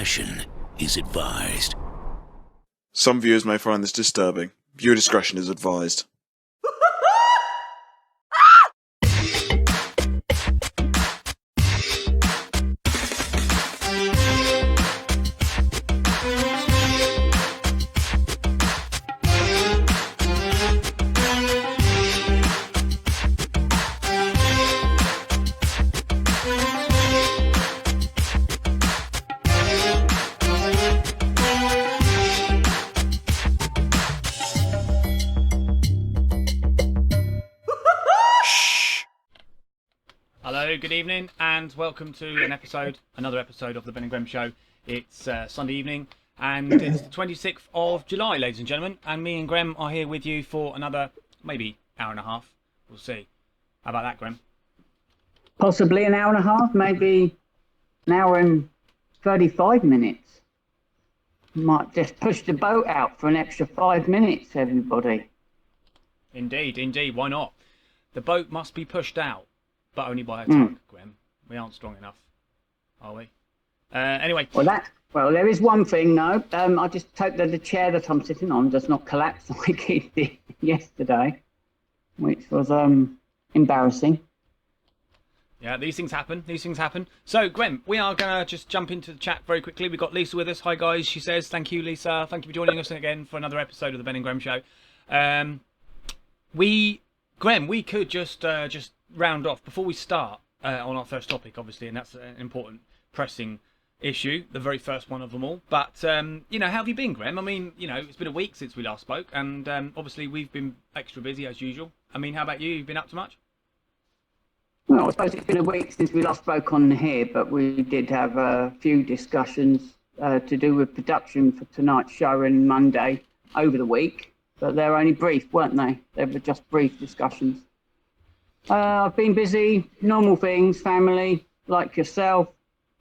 discretion is advised. Some viewers may find this disturbing. Viewer discretion is advised. Hello, good evening, and welcome to another episode of the Ben&Grem Show. It's Sunday evening, and it's the 26th of July, ladies and gentlemen, and me and Grem are here with you for another, maybe, hour and a half. We'll see. How about that, Grem? Possibly an hour and a half, maybe an hour and 35 minutes. Might just push the boat out for an extra 5 minutes, everybody. Indeed, indeed, why not? The boat must be pushed out. But only by a tug, Grem. We aren't strong enough, are we? Anyway. Well, there is one thing, though. I just hope that the chair that I'm sitting on does not collapse like it did yesterday, which was embarrassing. Yeah, these things happen. These things happen. So, Grem, we are going to just jump into the chat very quickly. We've got Lisa with us. Hi, guys. She says, thank you, Lisa. Thank you for joining us again for another episode of the Ben&Grem Show. Grem, we could just round off before we start on our first topic, obviously, and that's an important pressing issue, the very first one of them all. But how have you been, Grem? I mean, it's been a week since we last spoke, and obviously we've been extra busy as usual. I mean, how about you? You've been up to much? Well, I suppose it's been a week since we last spoke on here, but we did have a few discussions to do with production for tonight's show and Monday over the week, but they're only brief, weren't they? They were just brief discussions. I've been busy, normal things, family, like yourself,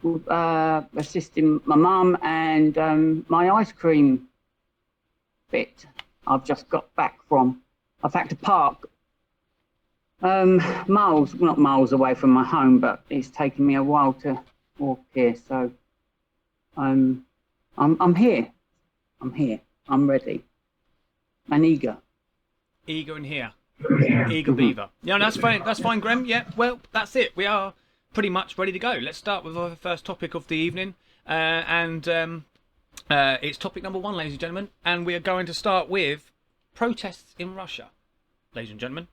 assisting my mum and my ice cream bit I've just got back from. I've had to park not miles away from my home, but it's taken me a while to walk here, so I'm here. I'm here. I'm ready. And eager. Eager and here. Eager beaver. Yeah, that's fine. That's fine, Grem. Yeah, well, that's it. We are pretty much ready to go. Let's start with our first topic of the evening. It's topic number 1, ladies and gentlemen. And we are going to start with protests in Russia, ladies and gentlemen.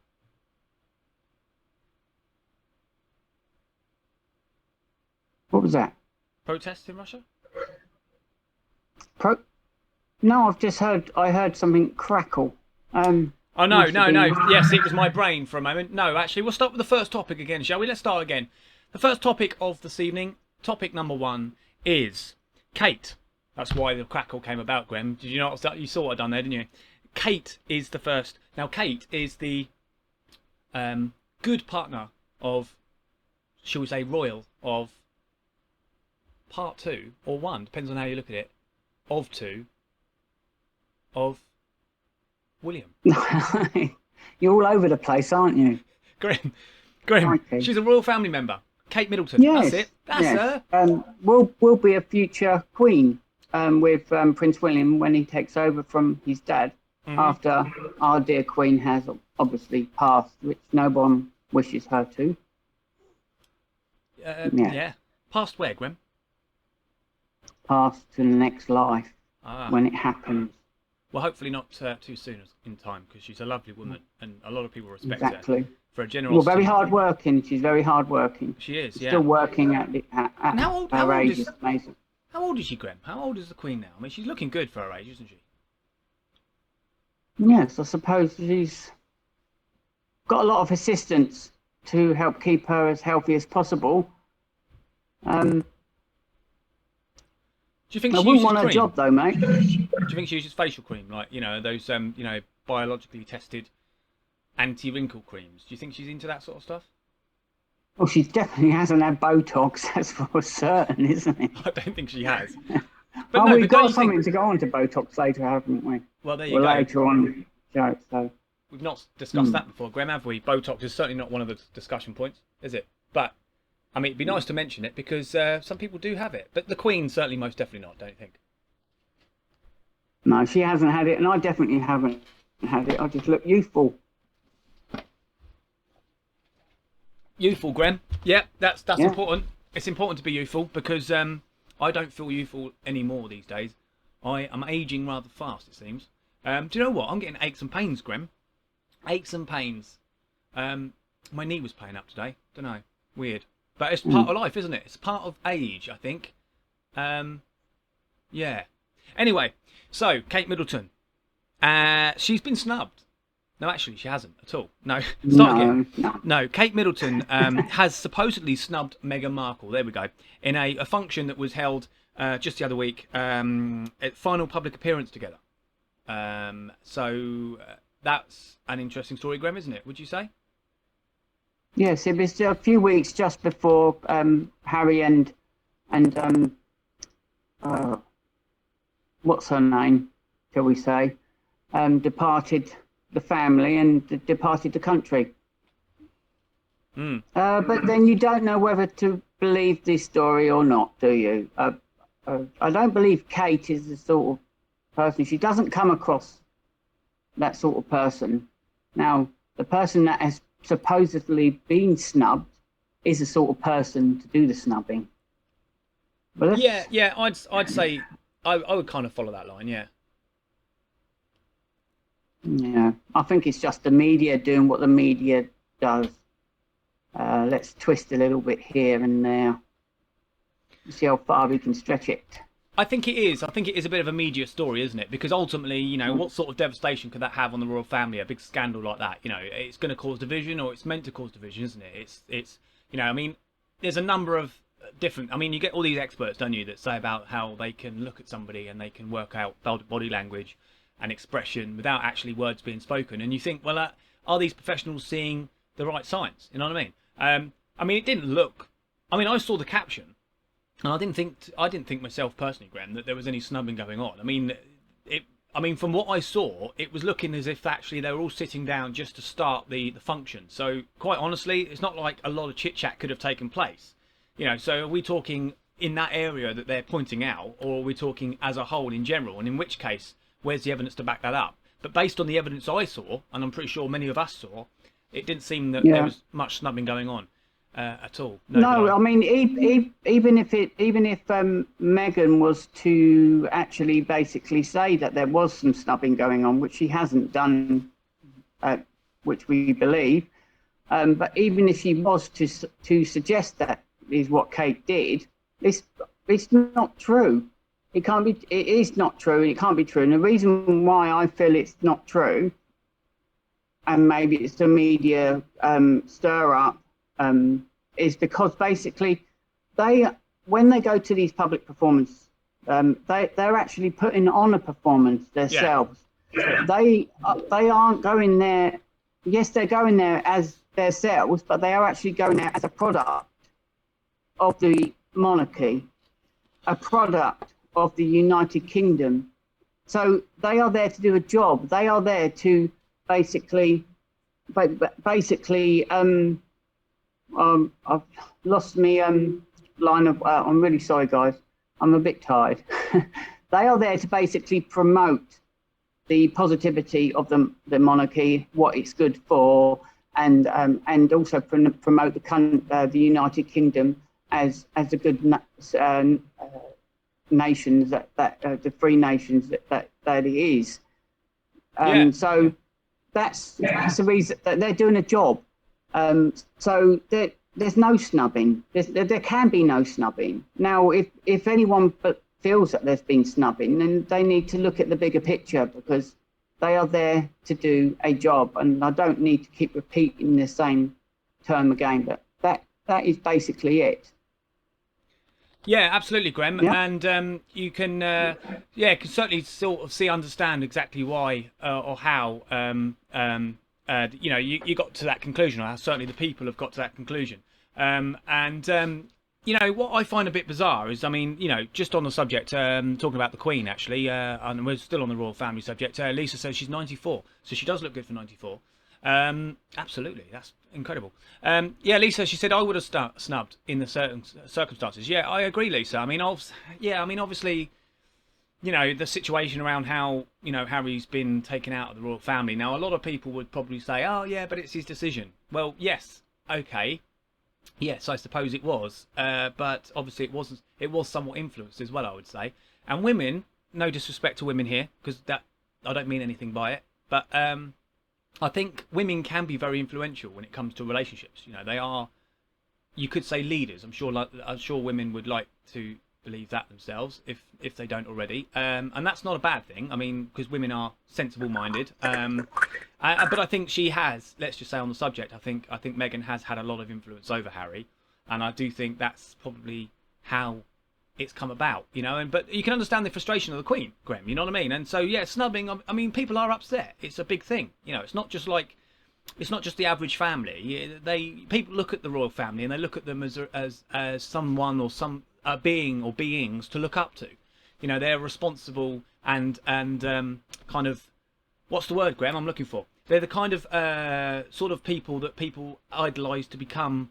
What was that? Protests in Russia? No, I heard something crackle. Oh, no. Yes, it was my brain for a moment. No, actually, we'll start with the first topic again, shall we? Let's start again. The first topic of this evening, topic number 1, is Kate. That's why the crackle came about, Grem. Did you not? You saw what I'd done there, didn't you? Kate is the first. Now, Kate is the good partner of, shall we say, royal, of part 2, or 1, depends on how you look at it, of 2, of William. You're all over the place, aren't you? Graham, okay. She's a royal family member. Kate Middleton. Yes, that's it. That's her. Will be a future queen with Prince William when he takes over from his dad after our dear queen has obviously passed, which no one wishes her to. Yeah. Passed where, Graham? Passed to the next life when it happens. Well, hopefully not too soon in time, because she's a lovely woman and a lot of people respect her for a generosity. Well, very hard working. She's very hard working. She is, She's still working at her age. It's amazing. How old is she, Graham? How old is the Queen now? I mean, she's looking good for her age, isn't she? Yes, I suppose she's got a lot of assistants to help keep her as healthy as possible. Do you think I wouldn't want a job though, mate. Do you think she uses facial cream, like those biologically tested anti-wrinkle creams? Do you think she's into that sort of stuff? Well, she definitely hasn't had Botox, that's for certain, isn't it? I don't think she has. But no, we've got something to go on to Botox later, haven't we? Well, there you go. Later on, so we've not discussed that before, Graham, have we? Botox is certainly not one of the discussion points, is it? But I mean, it'd be nice to mention it because some people do have it, but the Queen certainly most definitely not, don't you think? No, she hasn't had it, and I definitely haven't had it. I just look youthful. Youthful, Grem. Yeah, that's Yeah. important. It's important to be youthful because I don't feel youthful anymore these days. I am aging rather fast, it seems. Do you know what? I'm getting aches and pains, Grem. Aches and pains. My knee was playing up today. Don't know. Weird. But it's part of life, isn't it? It's part of age, I think. Yeah. Anyway, so Kate Middleton. She's been snubbed. No, actually, she hasn't at all. No, start again. No, Kate Middleton has supposedly snubbed Meghan Markle. There we go. In a function that was held just the other week, at final public appearance together. So that's an interesting story, Graham, isn't it? Would you say? Yes, it was a few weeks just before Harry and what's her name, shall we say, departed the family and departed the country. But then you don't know whether to believe this story or not, do you? I don't believe Kate is the sort of person. She doesn't come across that sort of person. Now, the person that has supposedly been snubbed is the sort of person to do the snubbing. But yeah, I'd say I would kind of follow that line, yeah. Yeah, I think it's just the media doing what the media does. Let's twist a little bit here and there. See how far we can stretch it. I think it is. I think it is a bit of a media story, isn't it? Because ultimately, you know, what sort of devastation could that have on the royal family? A big scandal like that, you know, it's going to cause division, or it's meant to cause division, isn't it? It's you know, I mean, there's a number of different. I mean, you get all these experts, don't you, that say about how they can look at somebody and they can work out body language and expression without actually words being spoken, and you think, well, are these professionals seeing the right signs? You know what I mean? I mean, it didn't look. I mean, I saw the caption. And I didn't think myself personally, Graham, that there was any snubbing going on. I mean, from what I saw, it was looking as if actually they were all sitting down just to start the function. So quite honestly, it's not like a lot of chit chat could have taken place. You know, so are we talking in that area that they're pointing out, or are we talking as a whole in general? And in which case, where's the evidence to back that up? But based on the evidence I saw, and I'm pretty sure many of us saw, it didn't seem that there was much snubbing going on. At all. No, I mean, even if Meghan was to actually basically say that there was some snubbing going on, which she hasn't done, which we believe, but even if she was to suggest that is what Kate did, it's not true. It can't be. It is not true. It can't be true. And the reason why I feel it's not true, and maybe it's the media stir up. Is because basically when they go to these public performances, they're actually putting on a performance themselves. Yeah. They aren't going there. Yes, they're going there as themselves, but they are actually going there as a product of the monarchy, a product of the United Kingdom. So they are there to do a job. They are there to basically. I've lost me line of. I'm really sorry, guys. I'm a bit tired. They are there to basically promote the positivity of the monarchy, what it's good for, and also promote the United Kingdom as a good nation that the free nations that it is. So that's the reason that they're doing a job. So there's no snubbing. There can be no snubbing. Now, if anyone feels that there's been snubbing, then they need to look at the bigger picture, because they are there to do a job. And I don't need to keep repeating the same term again, but that is basically it. Yeah, absolutely, Graham. Yeah. And you can, can certainly sort of understand exactly why or how, you got to that conclusion, or how certainly the people have got to that conclusion. What I find a bit bizarre is, I mean, just on the subject, talking about the Queen, actually, and we're still on the royal family subject, Lisa says she's 94, so she does look good for 94. Absolutely, that's incredible. Yeah, Lisa, she said I would have snubbed in the certain circumstances. Yeah, I agree, Lisa. I mean, obviously, the situation around how Harry's been taken out of the royal family. Now, a lot of people would probably say, "Oh, yeah, but it's his decision." Well, yes, okay, yes, I suppose it was, but obviously it wasn't. It was somewhat influenced as well, I would say. And women, no disrespect to women here, because that I don't mean anything by it, but I think women can be very influential when it comes to relationships. They are, you could say, leaders. I'm sure women would like to believe that themselves if they don't already. And that's not a bad thing. I mean, because women are sensible-minded. But I think she has. Let's just say on the subject, I think Meghan has had a lot of influence over Harry, and I do think that's probably how it's come about, but you can understand the frustration of the Queen, Graham, you know what I mean? And so, yeah, snubbing, I mean, people are upset. It's a big thing. It's not just the average family. People look at the royal family and they look at them as someone or some being or beings to look up to. They're responsible and kind of, what's the word, Graham, I'm looking for? They're the kind of sort of people that people idolise to become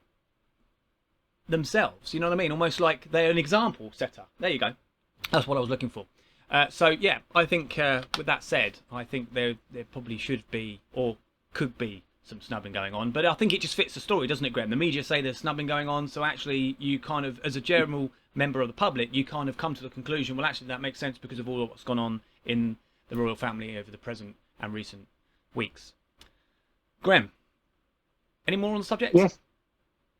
themselves, you know what I mean? Almost like they're an example setter. There you go. That's what I was looking for. So yeah, I think with that said, I think there probably should be or could be some snubbing going on, but I think it just fits the story, doesn't it, Graham? The media say there's snubbing going on, so actually you kind of, as a general member of the public, you kind of come to the conclusion, well, actually that makes sense because of all of what's gone on in the royal family over the present and recent weeks. Graham, any more on the subject? Yes.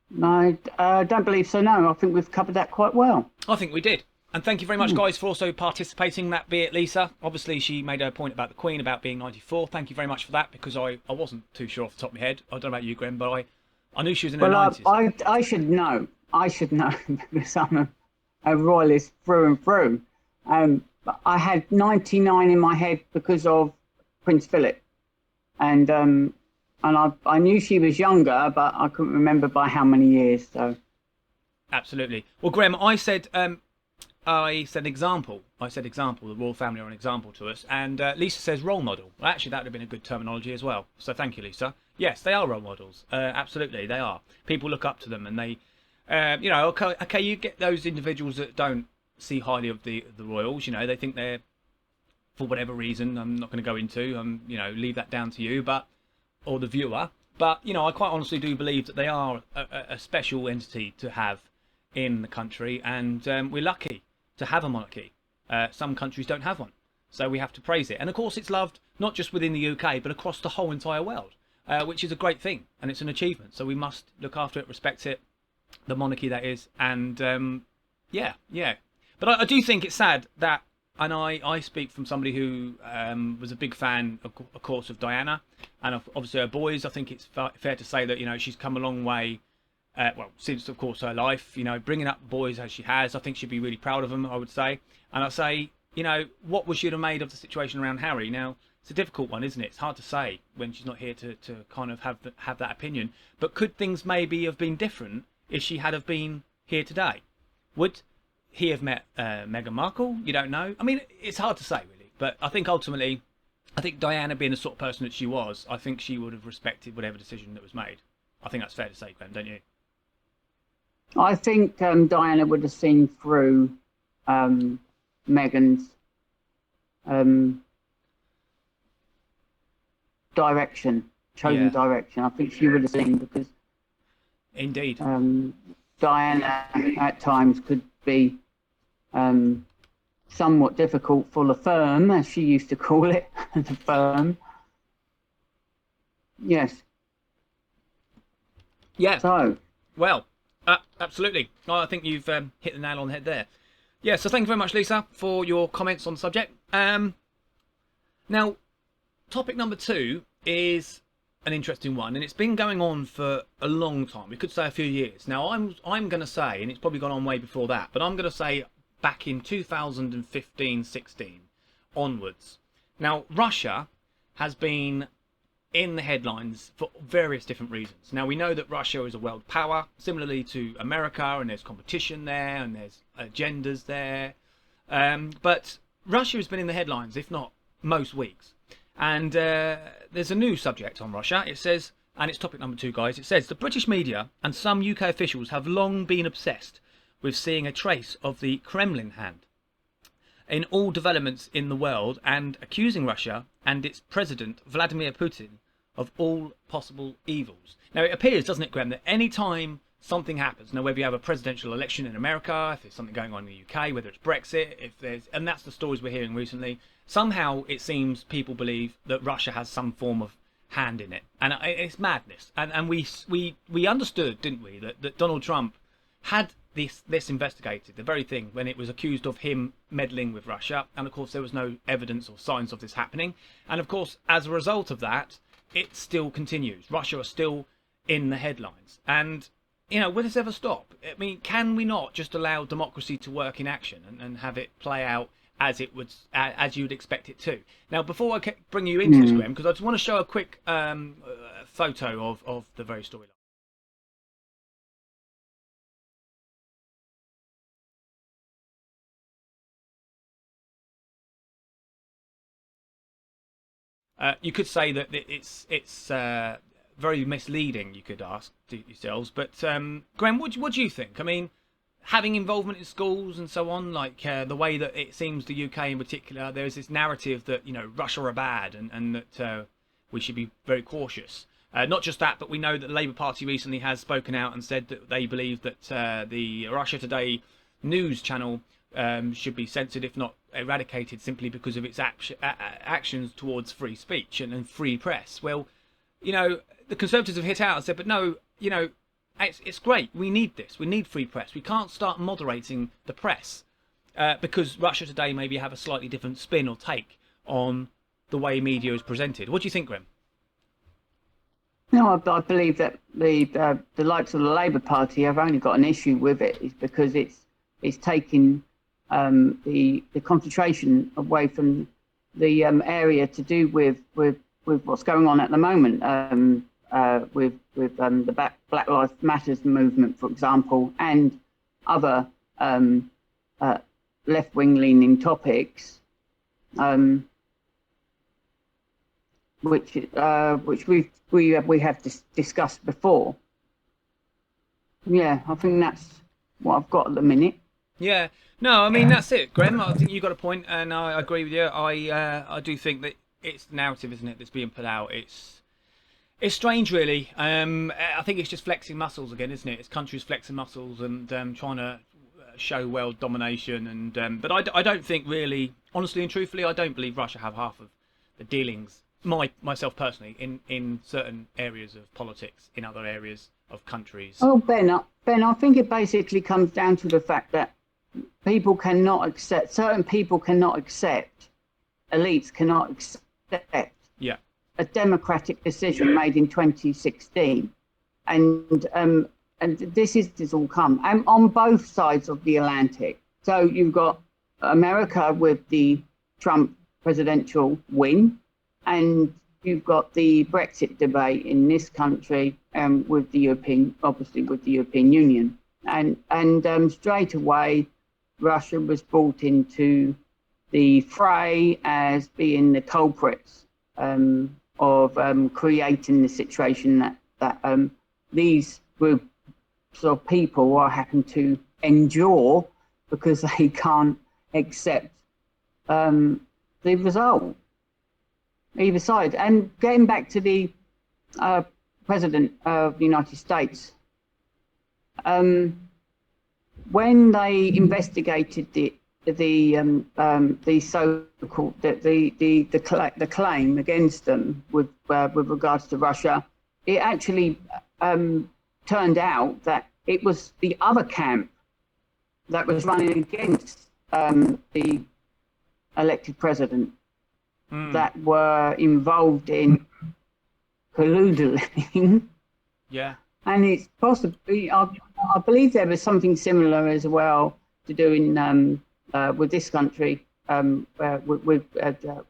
No, I don't believe so, no. I think we've covered that quite well. I think we did. And thank you very much, guys, for also participating, that be it Lisa. Obviously, she made a point about the Queen, about being 94. Thank you very much for that, because I wasn't too sure off the top of my head. I don't know about you, Graham, but I knew she was in her 90s. I should know. I should know, because I'm a royalist through and through. But I had 99 in my head because of Prince Philip. And I knew she was younger, but I couldn't remember by how many years. So, absolutely. Well, Graham, I said example. I said example. The royal family are an example to us. And Lisa says role model. Well, actually, that would have been a good terminology as well. So thank you, Lisa. Yes, they are role models. Absolutely, they are. People look up to them, and they, okay, you get those individuals that don't see highly of the royals. They think they're, for whatever reason, I'm not going to go into. Leave that down to you, or the viewer, but I quite honestly do believe that they are a special entity to have in the country, and we're lucky to have a monarchy. Some countries don't have one, so we have to praise it. And of course, it's loved not just within the UK, but across the whole entire world, which is a great thing, and it's an achievement. So we must look after it, respect it, the monarchy that is, and yeah. But I do think it's sad that. And I speak from somebody who was a big fan, of course, of Diana, and obviously her boys. I think it's fair to say that she's come a long way, since of course her life. Bringing up boys as she has, I think she'd be really proud of them. I would say, and I say, what would she have made of the situation around Harry? Now it's a difficult one, isn't it? It's hard to say when she's not here to kind of have that opinion. But could things maybe have been different if she had have been here today? Would he have met Meghan Markle? You don't know. I mean, it's hard to say, really. But I think ultimately, Diana, being the sort of person that she was, I think she would have respected whatever decision that was made. I think that's fair to say, Graham, don't you? I think Diana would have seen through Meghan's chosen direction. I think she would have seen, because indeed, Diana at times could be somewhat difficult for the firm, as she used to call it, the firm. Yes. Yeah. So. Well, absolutely. I think you've hit the nail on the head there. Yeah, so thank you very much, Lisa, for your comments on the subject. Now, topic number 2 is an interesting one, and it's been going on for a long time. We could say a few years. Now, I'm going to say, and it's probably gone on way before that, but I'm going to say back in 2015-16 onwards. Now, Russia has been in the headlines for various different reasons. Now, we know that Russia is a world power, similarly to America, and there's competition there, and there's agendas there. But Russia has been in the headlines, if not most weeks. And there's a new subject on Russia. It says, and it's topic number 2, guys. It says, the British media and some UK officials have long been obsessed with seeing a trace of the Kremlin hand in all developments in the world and accusing Russia and its president, Vladimir Putin, of all possible evils. Now, it appears, doesn't it, Graham, that any time something happens, now whether you have a presidential election in America, if there's something going on in the UK, whether it's Brexit, and that's the stories we're hearing recently, somehow it seems people believe that Russia has some form of hand in it. And it's madness. And we understood, didn't we, that Donald Trump had this investigated, the very thing, when it was accused of him meddling with Russia. And of course, there was no evidence or signs of this happening. And of course, as a result of that, it still continues. Russia are still in the headlines. And, you know, will this ever stop? I mean, can we not just allow democracy to work in action and have it play out as it would, as you'd expect it to? Now, before I bring you into this, Graham, because I just want to show a quick photo of the very storyline. You could say that it's very misleading, you could ask yourselves. But Graham, what do you think? I mean, having involvement in schools and so on, like the way that it seems the UK in particular, there's this narrative that, you know, Russia are bad and that we should be very cautious. Not just that, but we know that the Labour Party recently has spoken out and said that they believe that the Russia Today news channel should be censored, if not eradicated, simply because of its actions towards free speech and free press. Well, you know, the Conservatives have hit out and said, but no, you know, it's great. We need this. We need free press. We can't start moderating the press because Russia Today maybe have a slightly different spin or take on the way media is presented. What do you think, Graham? No, I believe that the likes of the Labour Party have only got an issue with it is because it's taking the concentration away from the area to do with what's going on at the moment with the Black Lives Matters movement, for example, and other left-wing leaning topics, which we have discussed before. Yeah, I think that's what I've got at the minute. Yeah, no, I mean, that's it, Graham. I think you got a point, and I agree with you. I do think that it's the narrative, isn't it, that's being put out. It's strange, really. I think it's just flexing muscles again, isn't it? It's countries flexing muscles and trying to show world domination. And but I don't think really, honestly and truthfully, I don't believe Russia have half of the dealings, myself personally, in certain areas of politics, in other areas of countries. Oh, Ben, I think it basically comes down to the fact that certain people cannot accept, elites cannot accept a democratic decision made in 2016. And this is all come on both sides of the Atlantic. So you've got America with the Trump presidential win, and you've got the Brexit debate in this country with the European Union. And straight away, Russia was brought into the fray as being the culprits of creating the situation that these groups of people are having to endure because they can't accept the result, either side. And getting back to the President of the United States, when they investigated the so-called the claim against them with regards to Russia, it actually turned out that it was the other camp that was running against the elected president that were involved in colluding. Yeah. And it's possibly, I believe there was something similar as well to do in with this country with the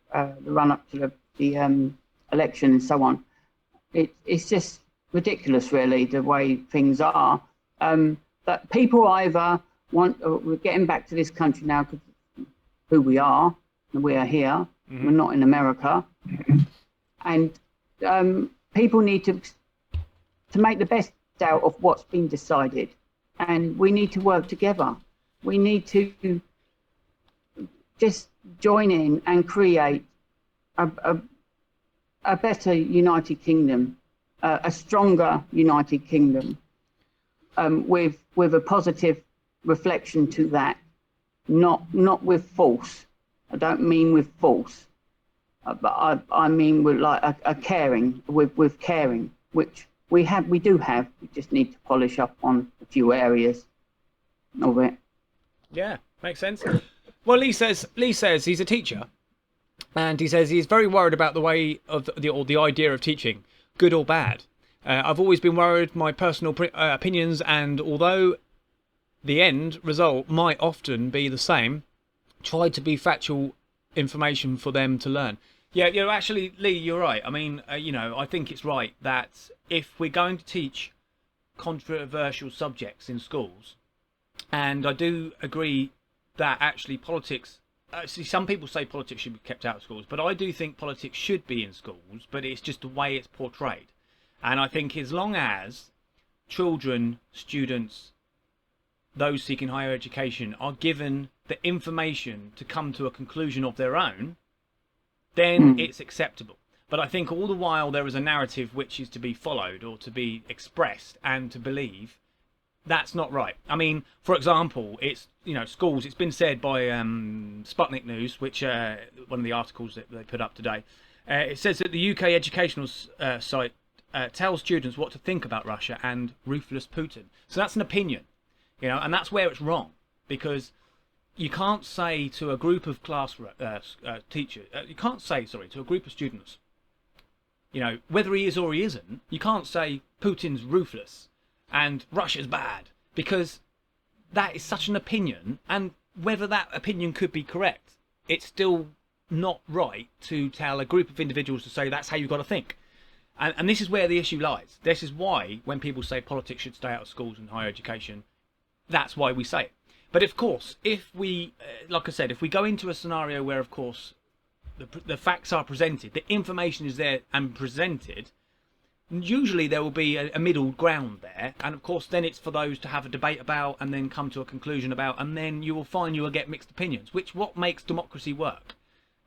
run-up to the election and so on. It's just ridiculous, really, the way things are. But people either want, we're getting back to this country now, 'cause who we are, and we are here, we're not in America. and people need to make the best out of what's been decided, and we need to work together. We need to just join in and create a better United Kingdom, a stronger United Kingdom, with a positive reflection to that, not with force. I don't mean with force, but I mean with like a caring, with caring, which we do have. We just need to polish up on a few areas of it. Yeah, makes sense. Well, Lee says he's a teacher, and he says he's very worried about the way of the idea of teaching, good or bad. I've always been worried, my personal opinions, and although the end result might often be the same, try to be factual information for them to learn. Yeah, actually, Lee, you're right. I mean, I think it's right that if we're going to teach controversial subjects in schools, and I do agree that actually politics, see, some people say politics should be kept out of schools, but I do think politics should be in schools, but it's just the way it's portrayed. And I think as long as children, students, those seeking higher education are given the information to come to a conclusion of their own, then it's acceptable. But I think all the while there is a narrative which is to be followed or to be expressed and to believe, that's not right. I mean, for example, it's, schools, it's been said by Sputnik News, which one of the articles that they put up today, it says that the UK educational site tells students what to think about Russia and ruthless Putin. So that's an opinion, and that's where it's wrong, because you can't say to a group of teachers, you can't say, to a group of students, whether he is or he isn't, you can't say Putin's ruthless and Russia's bad, because that is such an opinion, and whether that opinion could be correct, it's still not right to tell a group of individuals to say that's how you've got to think. And this is where the issue lies. This is why when people say politics should stay out of schools and higher education, that's why we say it. But of course, if we, like I said, if we go into a scenario where, of course, the facts are presented, the information is there and presented, usually there will be a middle ground there. And of course, then it's for those to have a debate about and then come to a conclusion about, and then you will find you will get mixed opinions, which what makes democracy work.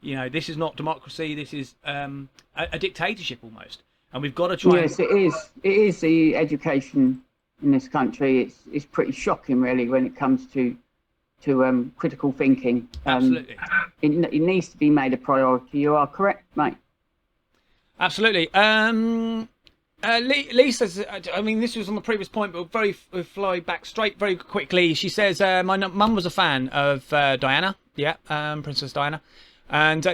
This is not democracy. This is a dictatorship almost. And we've got to try. Yes, it is. It is the education in this country. It's pretty shocking, really, when it comes to critical thinking. Absolutely. It needs to be made a priority. You are correct, mate. Absolutely. Lee says, I mean, this was on the previous point, but we'll fly back straight very quickly. She says, my mum was a fan of Diana. Yeah, Princess Diana. And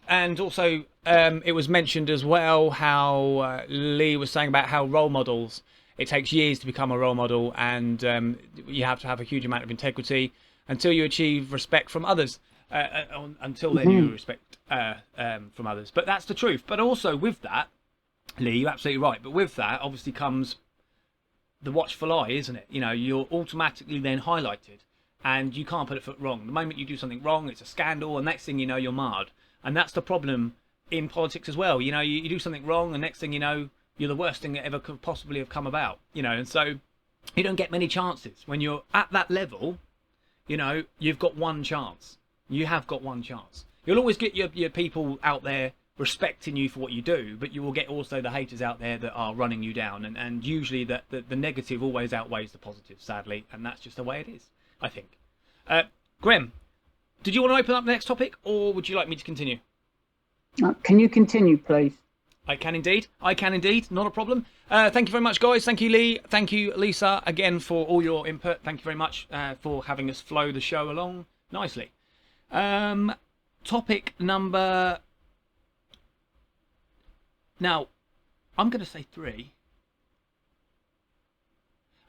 and also it was mentioned as well how Lee was saying about how role models, it takes years to become a role model, and you have to have a huge amount of integrity until you achieve respect from others. Until then you respect from others. But that's the truth. But also with that, Lee, you're absolutely right. But with that, obviously comes the watchful eye, isn't it? You're automatically then highlighted, and you can't put a foot wrong. The moment you do something wrong, it's a scandal, and next thing you know, you're marred. And that's the problem in politics as well. You do something wrong, and next thing you know, you're the worst thing that ever could possibly have come about. And so you don't get many chances. When you're at that level, you've got one chance. You have got one chance. You'll always get your people out there respecting you for what you do, but you will get also the haters out there that are running you down, and usually the negative always outweighs the positive, sadly, and that's just the way it is, I think. Grem, did you want to open up the next topic, or would you like me to continue? Can you continue, please? I can indeed, not a problem. Thank you very much, guys. Thank you, Lee. Thank you, Lisa, again for all your input. Thank you very much for having us flow the show along nicely. Topic number... Now, I'm going to say 3.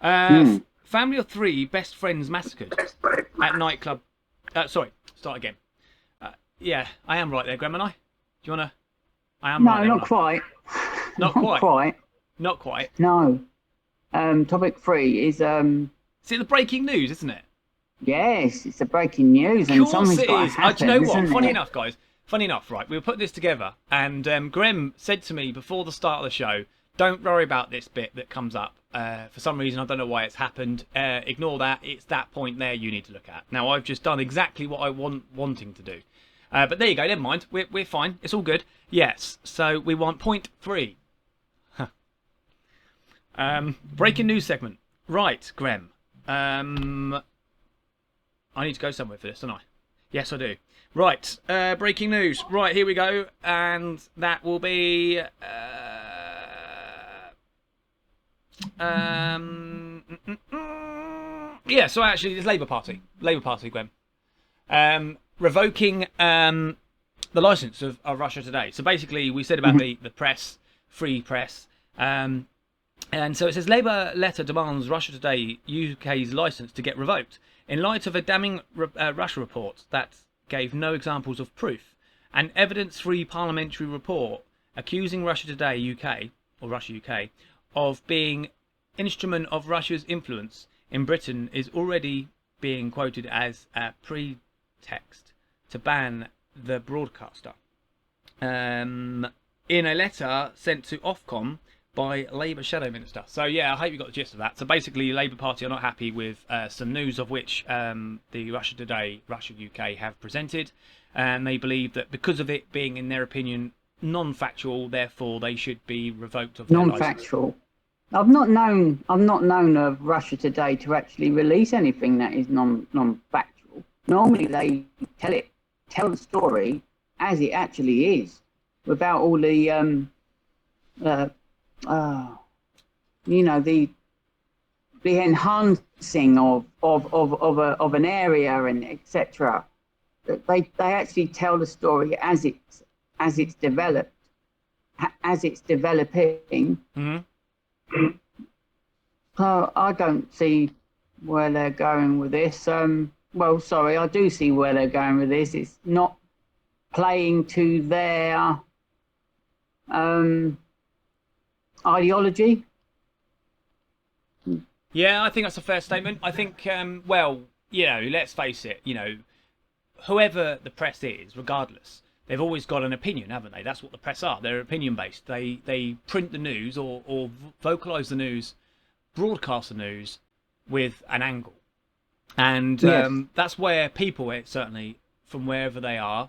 Family of 3 best friends massacred at nightclub. Sorry, start again. Yeah, I am right there, Graham, am I? Do you want to... I am right there. No, not quite. Not quite? Not quite. No. Topic 3 is... Is it the breaking news, isn't it? Yes, it's the breaking news, and something's got to happen. Do you know what? Funny enough, guys, funny enough, right, we were putting this together, and Grem said to me before the start of the show, don't worry about this bit that comes up. For some reason, I don't know why it's happened. Ignore that. It's that point there you need to look at. Now, I've just done exactly what I wanting to do. But there you go, never mind. We're fine. It's all good. Yes, so we want point 3. Breaking news segment. Right, Grem. I need to go somewhere for this, don't I? Yes, I do. Right, breaking news. Right, here we go. And that will be... yeah, so actually it's Labour Party, Grem, revoking the licence of Russia Today. So basically we said about the press, free press, and so it says Labour letter demands Russia Today UK's licence to get revoked in light of a damning Russia report that gave no examples of proof. An evidence-free parliamentary report accusing Russia Today UK, or Russia UK, of being instrument of Russia's influence in Britain is already being quoted as a pretext to ban the broadcaster. In a letter sent to Ofcom by Labour Shadow Minister. So yeah, I hope you got the gist of that. So basically, Labour Party are not happy with some news of which the Russia Today, Russia UK have presented, and they believe that because of it being, in their opinion, non-factual, therefore they should be revoked of their non-factual. I've not known of Russia Today to actually release anything that is non-factual. Normally they tell the story as it actually is, without all the the enhancing of an area and etc. They actually tell the story as it's developed, as it's developing. Mm-hmm. I don't see where they're going with this. Well, sorry, I do see where they're going with this. It's not playing to their ideology. Yeah, I think that's a fair statement. I think, well, let's face it, whoever the press is, regardless, they've always got an opinion, haven't they? That's what the press are. They're opinion-based. They print the news or vocalise the news, broadcast the news with an angle. And Yes. that's where people, certainly from wherever they are,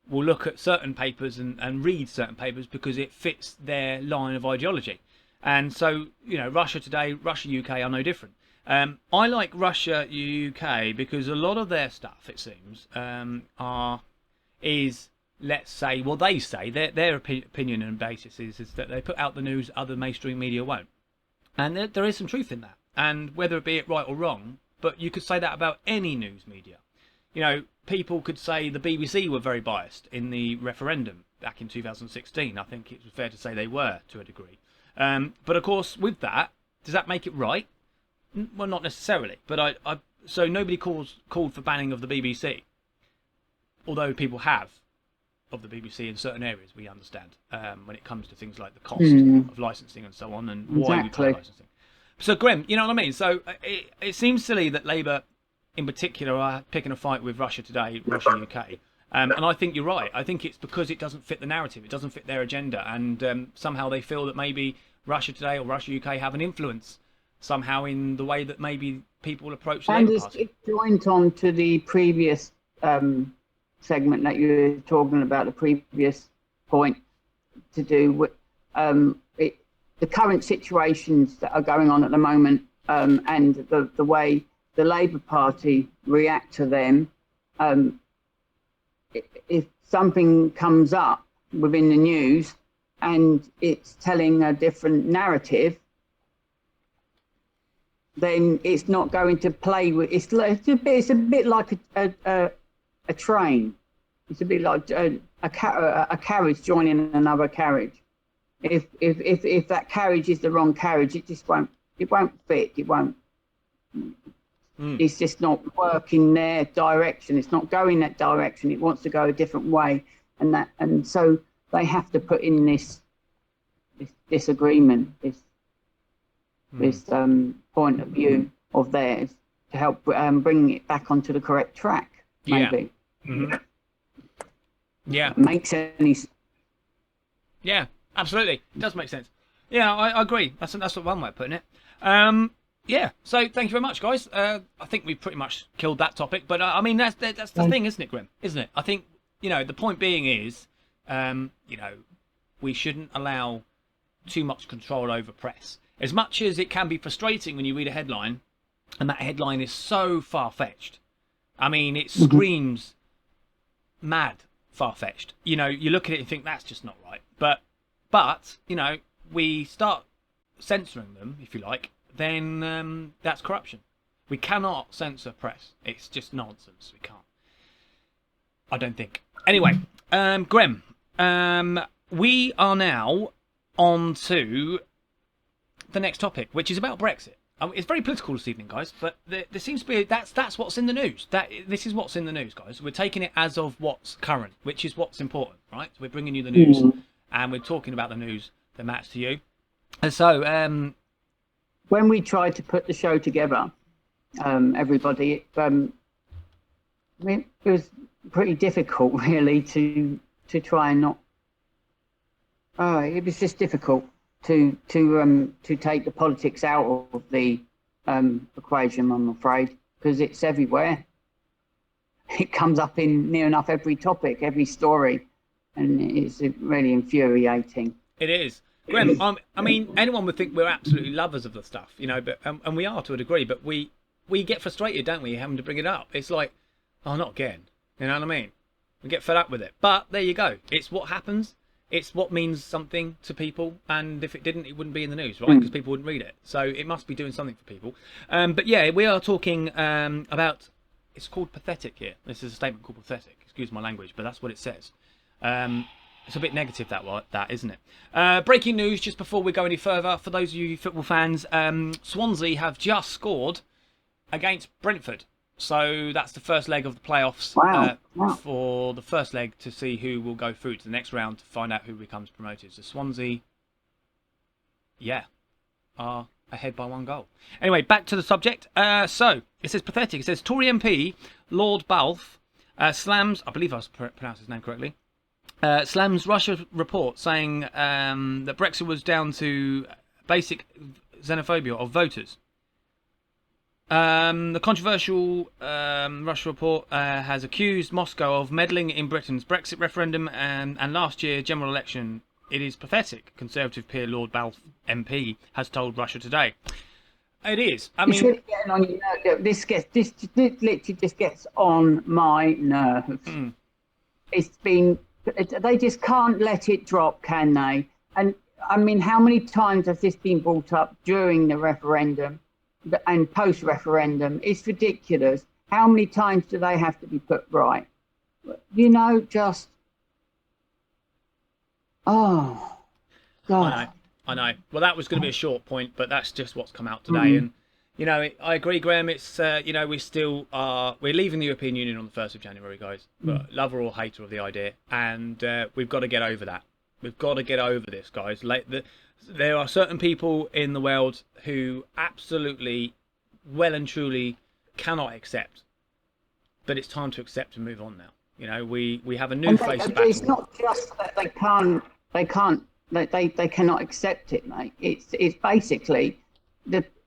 will look at certain papers and read certain papers because it fits their line of ideology. And so, Russia Today, Russia UK are no different. I like Russia UK because a lot of their stuff, it seems, is, let's say, well, they say their opinion and basis is that they put out the news other mainstream media won't. And there is some truth in that. And whether it be it right or wrong, but you could say that about any news media. People could say the BBC were very biased in the referendum back in 2016. I think it was fair to say they were to a degree. But of course, with that, does that make it right? Well, not necessarily. But so nobody called for banning of the BBC, although people have of the BBC in certain areas. We understand when it comes to things like the cost of licensing and so on, and why we pay licensing. So, Grem, you know what I mean? So it seems silly that Labour, in particular, are picking a fight with Russia Today, Russia UK. And I think you're right. I think it's because it doesn't fit the narrative. It doesn't fit their agenda. And somehow they feel that maybe Russia Today or Russia UK have an influence somehow in the way that maybe people approach the Labour Party. And it joined on to the previous segment that you were talking about, the previous point to do with the current situations that are going on at the moment, and the way the Labour Party react to them. If something comes up within the news and it's telling a different narrative, then it's not going to play with. It's a bit like a train. It's a bit like a carriage joining another carriage. If that carriage is the wrong carriage, it won't fit. It won't. It's just not working their direction. It's not going that direction. It wants to go a different way, and so they have to put in this disagreement, this point of view of theirs to help bring it back onto the correct track. Maybe. Yeah. Mm-hmm. Yeah. makes any. Yeah, absolutely. It does make sense. Yeah, I agree. That's one way of putting it. Yeah. So thank you very much, guys. I think we've pretty much killed that topic. But I mean, that's the thing, isn't it, Grim? Isn't it? I think the point being is, we shouldn't allow too much control over press. As much as it can be frustrating when you read a headline, and that headline is so far-fetched. I mean, it screams mad far-fetched. You look at it and think that's just not right. But we start censoring them, if you like, then that's corruption. We cannot censor press. It's just nonsense. We can't. I don't think. Anyway, Grem, we are now on to the next topic, which is about Brexit. It's very political this evening, guys, but there seems to be that's what's in the news. This is what's in the news, guys. We're taking it as of what's current, which is what's important, right? So we're bringing you the news, and we're talking about the news that matters to you. And so, when we tried to put the show together, everybody, it was pretty difficult, really, to try and not. It was just difficult to take the politics out of the equation, I'm afraid, because it's everywhere. It comes up in near enough every topic, every story, and it's really infuriating. It is. Graham, I mean, anyone would think we're absolutely lovers of the stuff, but and we are to a degree, but we get frustrated, don't we, having to bring it up. It's like, oh, not again. You know what I mean? We get fed up with it. But there you go. It's what happens. It's what means something to people, and if it didn't, it wouldn't be in the news, right? Because people wouldn't read it. So it must be doing something for people. But yeah, we are talking about. It's called pathetic here. This is a statement called pathetic. Excuse my language, but that's what it says. It's a bit negative, that isn't it? Breaking news just before we go any further. For those of you football fans, Swansea have just scored against Brentford. So that's the first leg of the playoffs. Wow. For the first leg to see who will go through to the next round to find out who becomes promoted. So Swansea, are ahead by 1 goal. Anyway, back to the subject. So it says pathetic. It says Tory MP Lord Balfe slams. I believe I pronounced his name correctly. Slams Russia report saying that Brexit was down to basic xenophobia of voters. The controversial Russia report has accused Moscow of meddling in Britain's Brexit referendum and last year's general election. It is pathetic, Conservative peer Lord Balfe MP has told Russia Today. It is. I mean, it's really getting on your nerves. This literally just gets on my nerves. It's been. They just can't let it drop, can they? And I mean, how many times has this been brought up during the referendum and post-referendum? It's ridiculous. How many times do they have to be put right? Just... Oh, God. I know. Well, that was going to be a short point, but that's just what's come out today. And, I agree, Graham. It's, we still are... We're leaving the European Union on the 1st of January, guys. Lover or hater of the idea. And we've got to get over that. We've got to get over this, guys. There are certain people in the world who absolutely, well and truly cannot accept. But it's time to accept and move on now. We have a new face back. It's not just that they cannot accept it, mate. It's basically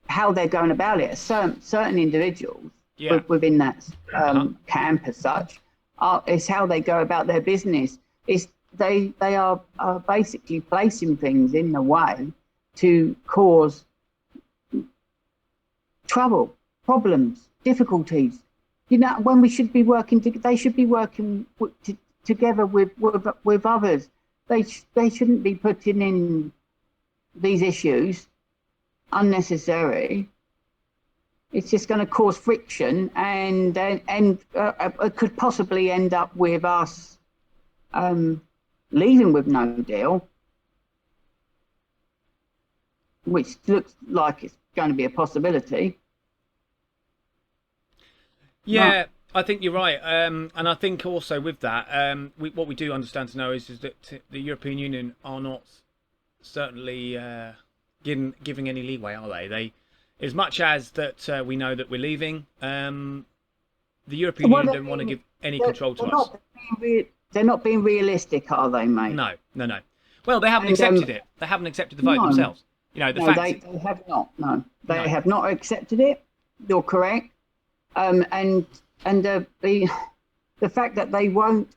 how they're going about it. Certain individuals within that camp as such, it's how they go about their business. They are basically placing things in the way to cause trouble, problems, difficulties. When we should be working, they should be working together with others. They shouldn't be putting in these issues unnecessary. It's just going to cause friction, and it could possibly end up with us leaving with no deal, which looks like it's going to be a possibility. Yeah, I think you're right. And I think also with that, what we do understand to know is that the European Union are not certainly giving any leeway, are they? As much as that we know that we're leaving, the European Union don't want to give any control to us. they're not being realistic, are they, mate? No. Well, they haven't And, accepted it. They haven't accepted the vote no. themselves. You know, the No, fact. they have not. No, they No. have not accepted it. You're correct. And the fact that they won't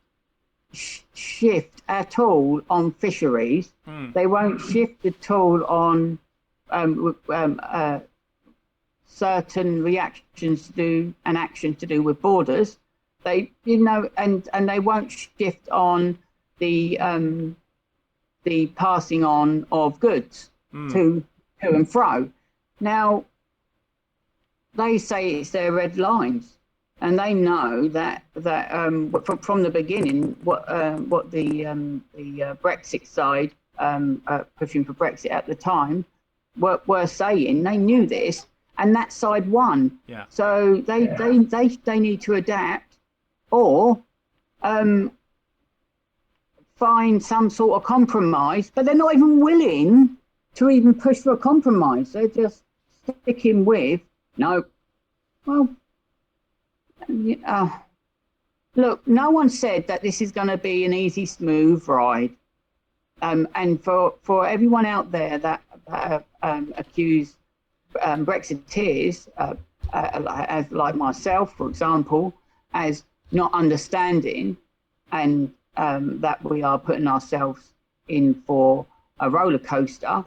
shift at all on fisheries, they won't shift at all on certain reactions to do and actions to do with borders. They, and they won't shift on the passing on of goods to and fro. Now, they say it's their red lines, and they know that from the beginning what the Brexit side pushing for Brexit at the time were saying. They knew this, and that side won. Yeah. So they need to adapt, or find some sort of compromise. But they're not even willing to even push for a compromise. They're just sticking with no. Well, look, no one said that this is going to be an easy, smooth ride. And for everyone out there that accuse Brexiteers, as like myself, for example, as not understanding, and that we are putting ourselves in for a roller coaster.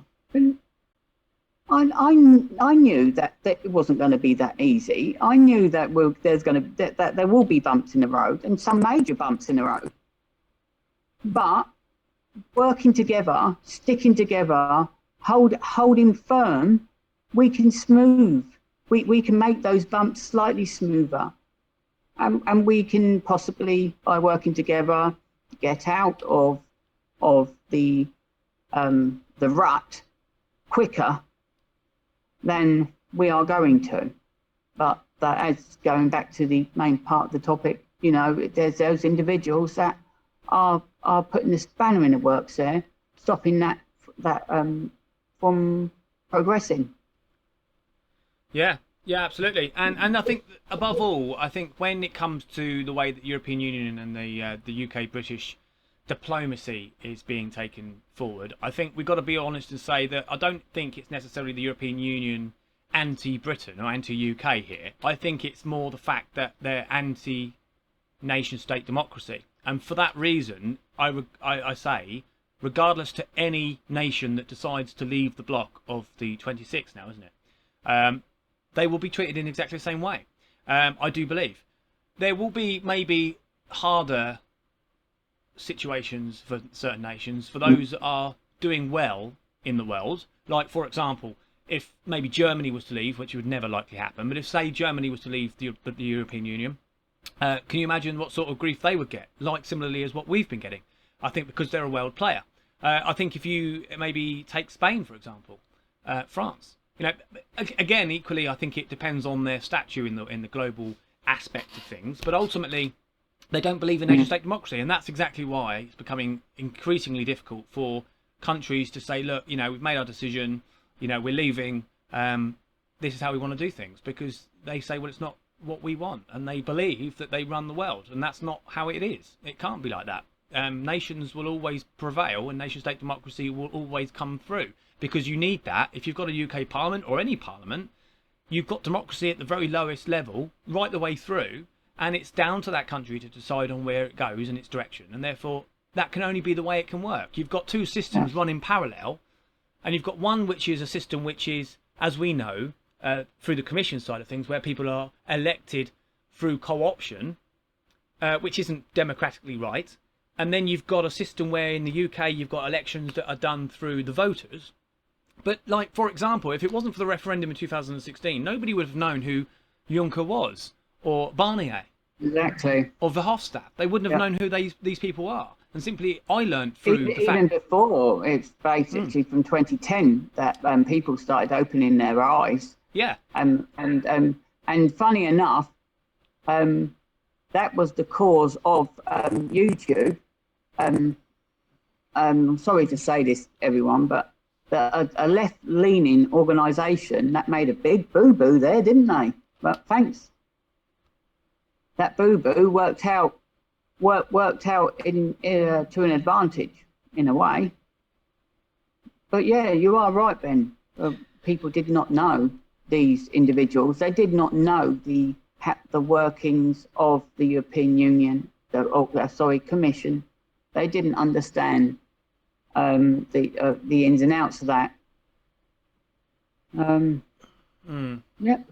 I knew that it wasn't going to be that easy. I knew that that there will be bumps in the road, and some major bumps in the road. But working together, sticking together, holding firm, we can smooth. We can make those bumps slightly smoother, and we can possibly, by working together, get out of the rut quicker than we are going to. But as going back to the main part of the topic, there's those individuals that are putting the spanner in the works there, stopping that from progressing. Yeah, absolutely. And I think above all, I think when it comes to the way that the European Union and the UK British diplomacy is being taken forward, I think we've got to be honest and say that I don't think it's necessarily the European Union anti-Britain or anti-UK here. I think it's more the fact that they're anti-nation-state democracy. And for that reason, I say, regardless to any nation that decides to leave the bloc of the 26 now, isn't it? They will be treated in exactly the same way. I do believe. There will be maybe harder situations for certain nations, for those that are doing well in the world. Like, for example, if maybe Germany was to leave, which would never likely happen, but if, say, Germany was to leave the European Union, can you imagine what sort of grief they would get? Like, similarly as what we've been getting. I think because they're a world player. I think if you maybe take Spain, for example, France, again, equally, I think it depends on their stature in the global aspect of things. But ultimately, they don't believe in nation-state democracy, and that's exactly why it's becoming increasingly difficult for countries to say, look, we've made our decision, we're leaving, this is how we want to do things, because they say, well, it's not what we want, and they believe that they run the world, and that's not how it is. It can't be like that. Nations will always prevail, and nation-state democracy will always come through, because you need that. If you've got a UK parliament or any parliament, you've got democracy at the very lowest level right the way through, and it's down to that country to decide on where it goes and its direction, and therefore that can only be the way it can work. You've got two systems running parallel, and you've got one which is a system which is, as we know, through the commission side of things, where people are elected through co-option, which isn't democratically right. And then you've got a system where in the UK you've got elections that are done through the voters. But, like, for example, if it wasn't for the referendum in 2016, nobody would have known who Juncker was, or Barnier. Exactly. Or Verhofstadt. They wouldn't have known who these people are. And simply, I learned through the Even fact... before, it's basically from 2010 that people started opening their eyes. Yeah. And funny enough, that was the cause of YouTube. I'm sorry to say this, everyone, but a left-leaning organisation that made a big boo-boo there, didn't they? But thanks. That boo-boo worked out worked out to an advantage in a way. But yeah, you are right, Ben. People did not know these individuals. They did not know the workings of the European Union, Commission. They didn't understand the ins and outs of that. Yep.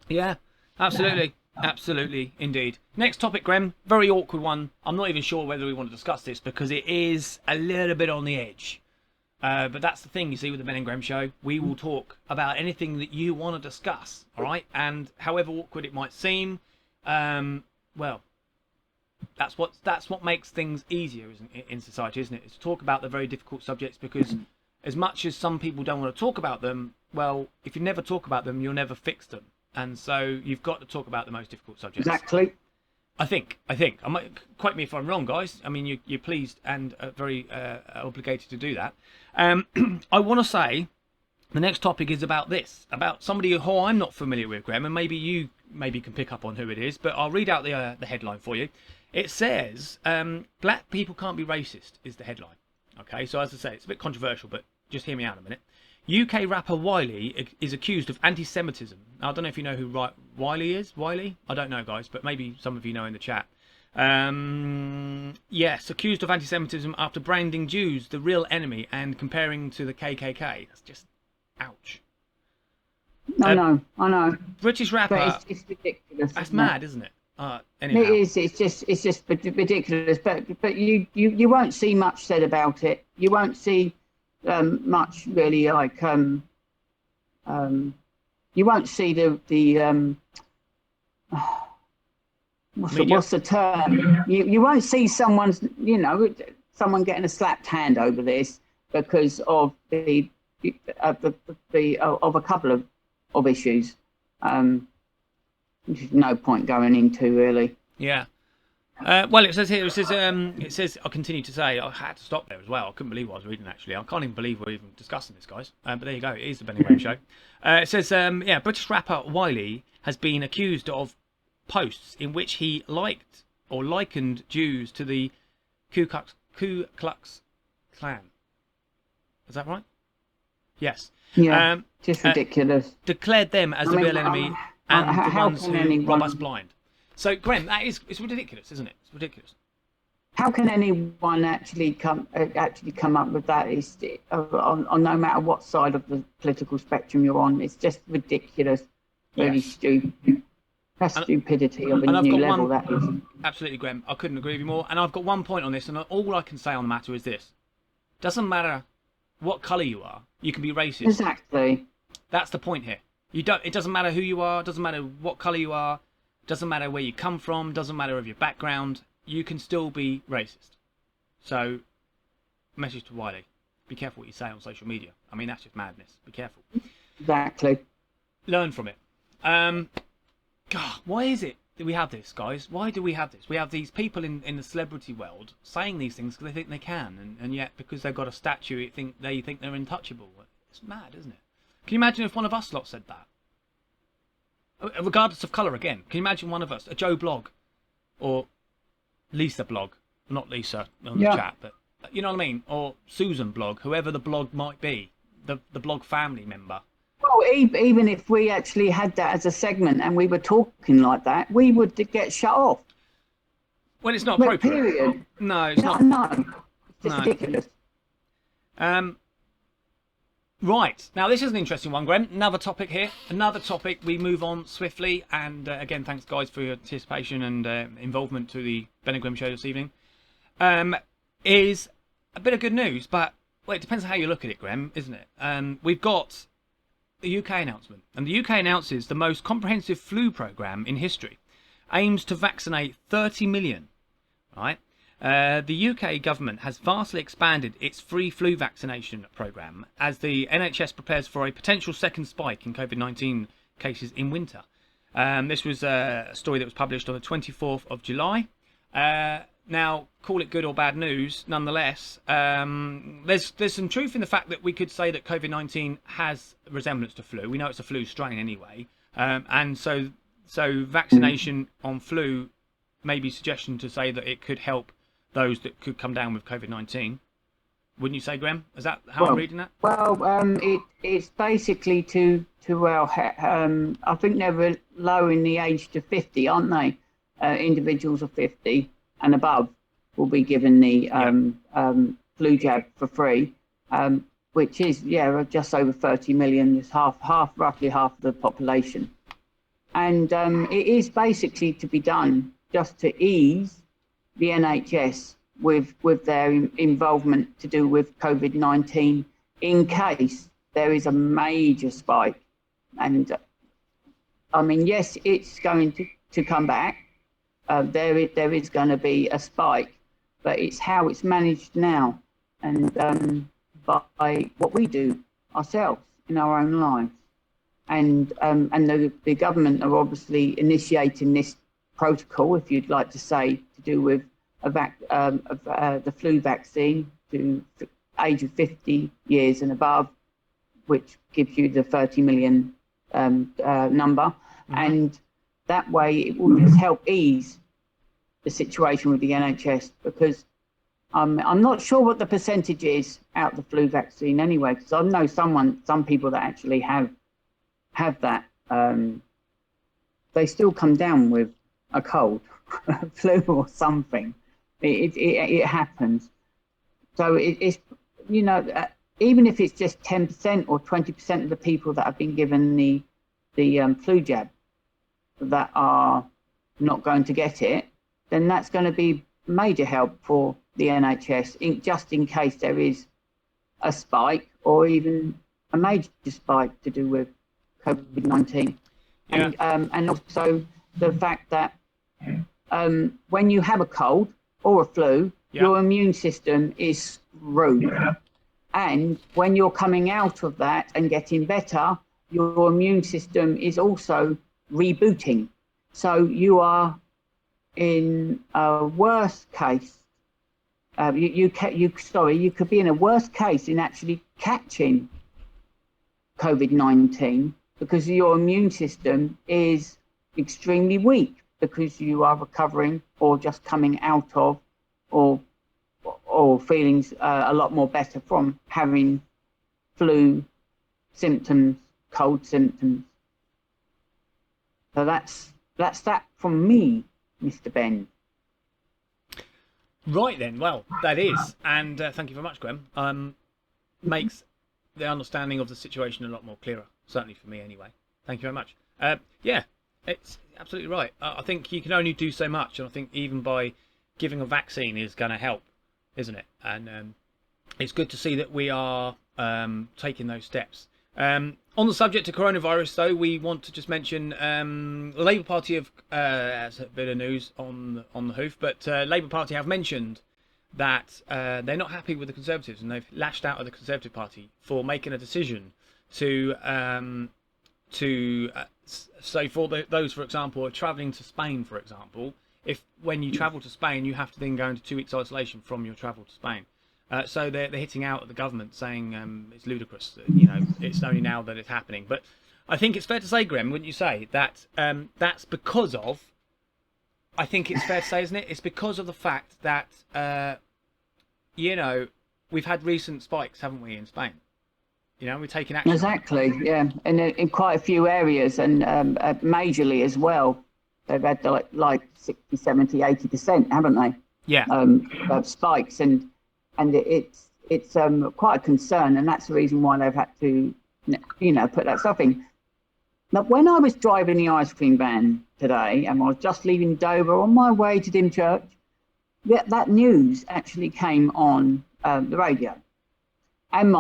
Yeah, absolutely, indeed. Next topic, Grem. Very awkward one. I'm not even sure whether we want to discuss this because it is a little bit on the edge. But that's the thing, you see, with the Ben and Grem Show. We will talk about anything that you want to discuss, all right? And however awkward it might seem, well, that's what makes things easier in society, isn't it? Is to talk about the very difficult subjects, because as much as some people don't want to talk about them, well, if you never talk about them, you'll never fix them. And so you've got to talk about the most difficult subjects. Exactly. I think. I might, quote me if I'm wrong, guys. I mean, you're pleased and very obligated to do that. I want to say the next topic is about this, about somebody who I'm not familiar with, Graham, and maybe you can pick up on who it is, but I'll read out the headline for you. It says, black people can't be racist, is the headline. Okay, so as I say, it's a bit controversial, but just hear me out a minute. UK rapper Wiley is accused of anti-Semitism. Now, I don't know if you know who Wiley is. Wiley? I don't know, guys, but maybe some of you know in the chat. Yes, accused of anti-Semitism after branding Jews the real enemy and comparing to the KKK. That's just, ouch. I know. British rapper. But it's ridiculous. That's mad, isn't it? Anyhow. It is. It's just ridiculous. But you won't see much said about it. You won't see much really, like you won't see the what's the term? You won't see someone getting a slapped hand over this because of a couple of issues. There's no point going into, really. Yeah. Well, it says here, I'll continue to say, I had to stop there as well. I couldn't believe what I was reading, actually. I can't even believe we're even discussing this, guys. But there you go. It is the Ben&Grem Show. It says, British rapper Wiley has been accused of posts in which he liked or likened Jews to the Ku Klux Klan. Is that right? Yes. Yeah, just ridiculous. Declared them as the real enemy and the ones who rob us blind. So, Graham, it's ridiculous, isn't it? It's ridiculous. How can anyone actually come up with that? On no matter what side of the political spectrum you're on, it's just ridiculous. Really stupid. That's stupidity of a new level. That is. Absolutely, Graham. I couldn't agree with you more. And I've got one point on this, and all I can say on the matter is this: doesn't matter what colour you are, you can be racist. Exactly. That's the point here. It doesn't matter who you are. Doesn't matter what colour you are. Doesn't matter where you come from, doesn't matter of your background, you can still be racist. So, message to Wiley, be careful what you say on social media. I mean, that's just madness. Be careful. Exactly. Learn from it. God, why is it that we have this, guys? Why do we have this? We have these people in the celebrity world saying these things because they think they can, and yet because they've got a statue, they think they're untouchable. It's mad, isn't it? Can you imagine if one of us lot said that? Regardless of colour, again. Can you imagine one of us, a Joe Blog, or Lisa Blog, not Lisa on the chat, but you know what I mean, or Susan Blog, whoever the blog might be, the blog family member. Well, even if we actually had that as a segment and we were talking like that, we would get shut off. Well, it's not appropriate. Period. No, it's not. No, it's just ridiculous. Right, now this is an interesting one, Graham. Another topic here. Another topic. We move on swiftly. And again, thanks, guys, for your participation and involvement to the Ben&Grem Show this evening. Is a bit of good news, but well, it depends on how you look at it, Graham, isn't it? We've got the UK announcement. And the UK announces the most comprehensive flu programme in history. Aims to vaccinate 30 million. Right? The UK government has vastly expanded its free flu vaccination programme as the NHS prepares for a potential second spike in COVID-19 cases in winter. This was a story that was published on the 24th of July. Now, call it good or bad news, nonetheless, there's some truth in the fact that we could say that COVID-19 has a resemblance to flu. We know it's a flu strain anyway. And so vaccination on flu maybe suggestion to say that it could help those that could come down with COVID-19. Wouldn't you say, Grem? Is that how I'm reading that? Well, it's basically I think they're lowering the age to 50, aren't they? Individuals of 50 and above will be given the flu jab for free, which is just over 30 million, is roughly half of the population, and it is basically to be done just to ease the NHS with their involvement to do with COVID-19 in case there is a major spike. And I mean, yes, it's going to come back. There is going to be a spike, but it's how it's managed now, and by what we do ourselves in our own lives. And the government are obviously initiating this protocol, if you'd like to say, to do with the flu vaccine to age of 50 years and above, which gives you the 30 million number. And that way it will just help ease the situation with the NHS, because I'm not sure what the percentage is out of the flu vaccine anyway, because I know some people that actually have that, they still come down with a cold, flu or something. It happens. So it's, even if it's just 10% or 20% of the people that have been given the flu jab that are not going to get it, then that's going to be major help for the NHS, just in case there is a spike or even a major spike to do with COVID-19. Yeah. And also the fact that when you have a cold or a flu, your immune system is screwed. Yeah. And when you're coming out of that and getting better, your immune system is also rebooting. So you are in a worse case. You could be in a worse case in actually catching COVID-19 because your immune system is extremely weak, because you are recovering or just coming out of or feeling a lot more better from having flu symptoms, cold symptoms. So that's that from me, Mr. Ben. Right then, well, that is, and thank you very much, Grem. Makes the understanding of the situation a lot more clearer, certainly for me anyway. Thank you very much. Yeah, it's absolutely right. I think you can only do so much, and I think even by giving a vaccine is going to help, isn't it? And it's good to see that we are taking those steps. On the subject of coronavirus, though, we want to just mention the Labour Party have, as a bit of news on the hoof, but Labour Party have mentioned that they're not happy with the Conservatives, and they've lashed out at the Conservative Party for making a decision to say for those, for example, who are travelling to Spain, for example, if when you travel to Spain, you have to then go into 2 weeks isolation from your travel to Spain. So they're hitting out at the government, saying it's ludicrous. It's only now that it's happening. But I think it's fair to say, Grem, wouldn't you say, that that's because of, I think it's fair to say, isn't it? It's because of the fact that, we've had recent spikes, haven't we, in Spain? We're taking action. Exactly, yeah. And in quite a few areas, and majorly as well. They've had like 60, 70, 80%, haven't they? Yeah. Of spikes, and it's quite a concern, and that's the reason why they've had to, put that stuff in. Now, when I was driving the ice cream van today, and I was just leaving Dover on my way to Dymchurch, that news actually came on the radio, and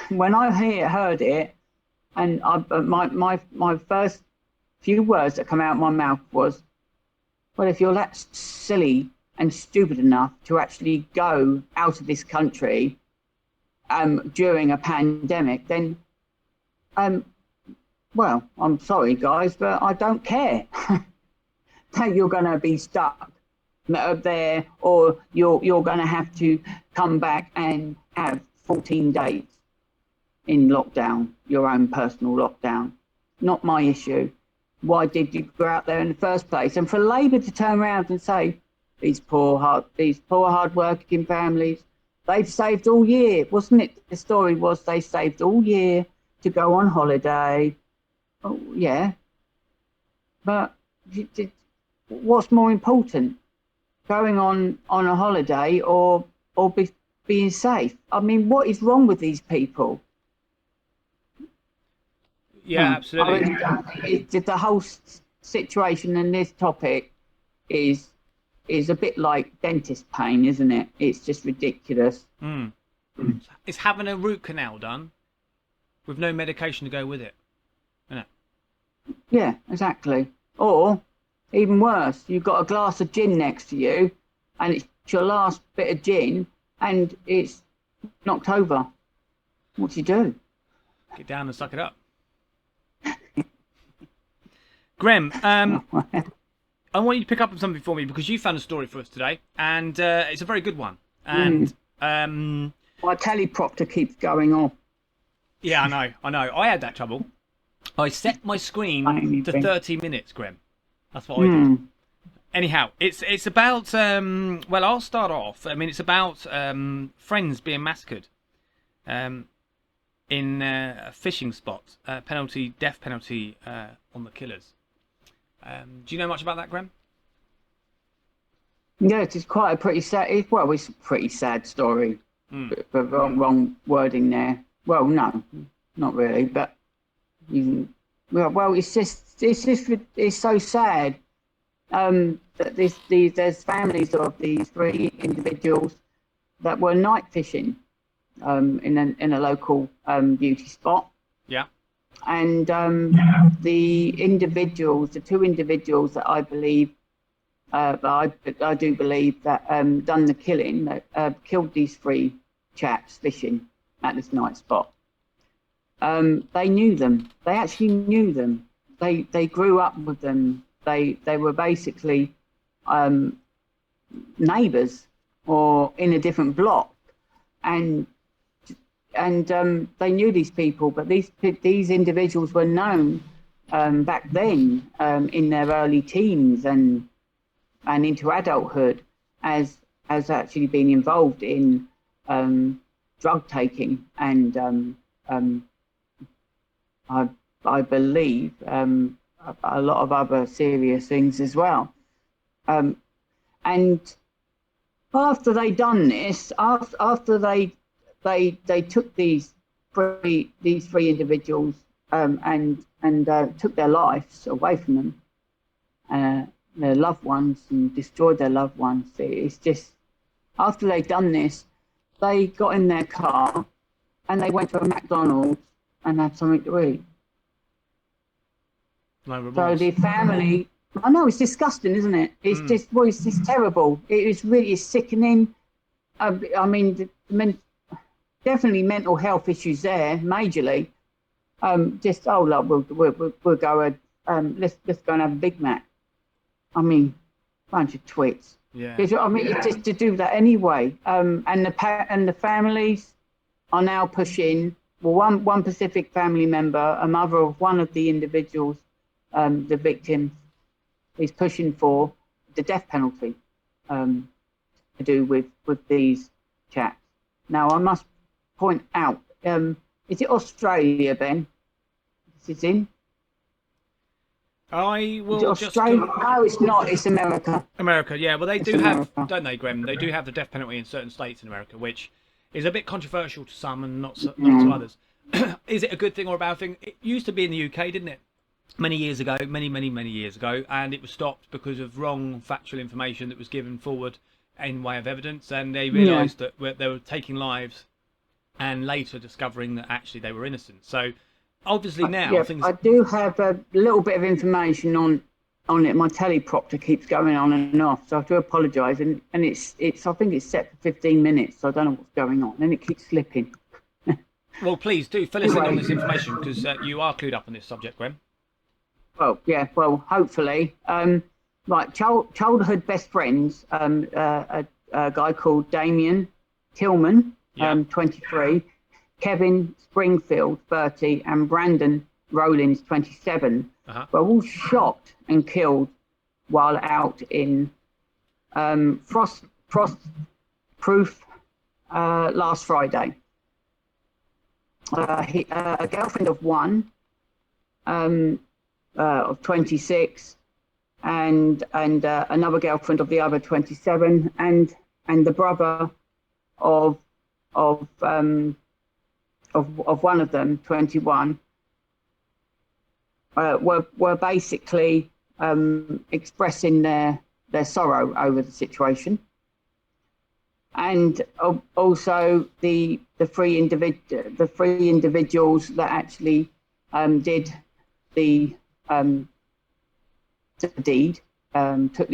when I heard it, and my first few words that come out of my mouth was, well, if you're that silly and stupid enough to actually go out of this country during a pandemic, then, well, I'm sorry, guys, but I don't care that you're going to be stuck there, or you're going to have to come back and have 14 days in lockdown, your own personal lockdown. Not my issue. why did you go out there in the first place? And for Labour to turn around and say, these poor, hard-working families, they've saved all year, wasn't it? The story was they saved all year to go on holiday. Oh, yeah. But what's more important, going on a holiday or being safe? I mean, what is wrong with these people? Yeah, absolutely. The whole situation in this topic is a bit like dentist pain, isn't it? It's just ridiculous. It's having a root canal done with no medication to go with it, isn't it? Yeah, exactly. Or even worse, you've got a glass of gin next to you, and it's your last bit of gin, and it's knocked over. What do you do? Get down and suck it up. Grem, I want you to pick up on something for me because you found a story for us today, and it's a very good one. And my teleprompter keeps going off. Yeah, I know. I had that trouble. I set my screen to 30 minutes, Grem. That's what I did. Anyhow, it's about well, I'll start off. I mean, it's about friends being massacred in a fishing spot. Death penalty on the killers. Do you know much about that, Grem? Yeah, it's quite a pretty sad. Well, it's a pretty sad story. But wrong wording there. Well, no, not really. But it's so sad that there's families of these three individuals that were night fishing in a local beauty spot. Yeah. And the two individuals that I believe, I do believe that done the killing, that killed these three chaps fishing at this night spot. They knew them. They actually knew them. They grew up with them. They were basically neighbours or in a different block, and they knew these people. But these individuals were known back then in their early teens and into adulthood as actually being involved in drug taking and I believe a lot of other serious things as well. And after they done this, after they took these three individuals and took their lives away from them, their loved ones, and destroyed their loved ones. It's just, after they'd done this, they got in their car and they went to a McDonald's and had something to eat. No remorse. So the family, I know, it's disgusting, isn't it? It's just, well, it's just terrible. It's really sickening. I mean, definitely mental health issues there, majorly. Just, oh, look, we'll go and let's go and have a Big Mac. I mean, bunch of twits. Yeah. I mean, it's just to do that anyway. And the families are now pushing. Well, one Pacific family member, a mother of one of the individuals, the victims, is pushing for the death penalty to do with these chaps. Now, I must point out, is it Australia, Ben? This is in? I will just... No, it's not. It's America. America, yeah. Well, they do have, don't they, Grem? They do have the death penalty in certain states in America, which is a bit controversial to some and not to others. Is it a good thing or a bad thing? It used to be in the UK, didn't it? Many years ago, many years ago, and it was stopped because of wrong factual information that was given forward in way of evidence, and they realised that they were taking lives, and later discovering that actually they were innocent. So obviously now things... I do have a little bit of information on it. My teleprompter keeps going on and off, so I do apologise. And it's I think it's set for 15 minutes, so I don't know what's going on, and it keeps slipping. Well, please do fill us in on this information, because you are clued up on this subject, Grem. Well, yeah. Well, hopefully. Right, childhood best friends. A guy called Damien Tillman, 23, Kevin Springfield, 30, and Brandon Rollins, 27. were all shot and killed while out in frost-proof last Friday. A girlfriend of one, of 26, and another girlfriend of the other 27, and the brother of one of them, 21, were basically expressing their sorrow over the situation. And also the three individuals that actually did the deed, took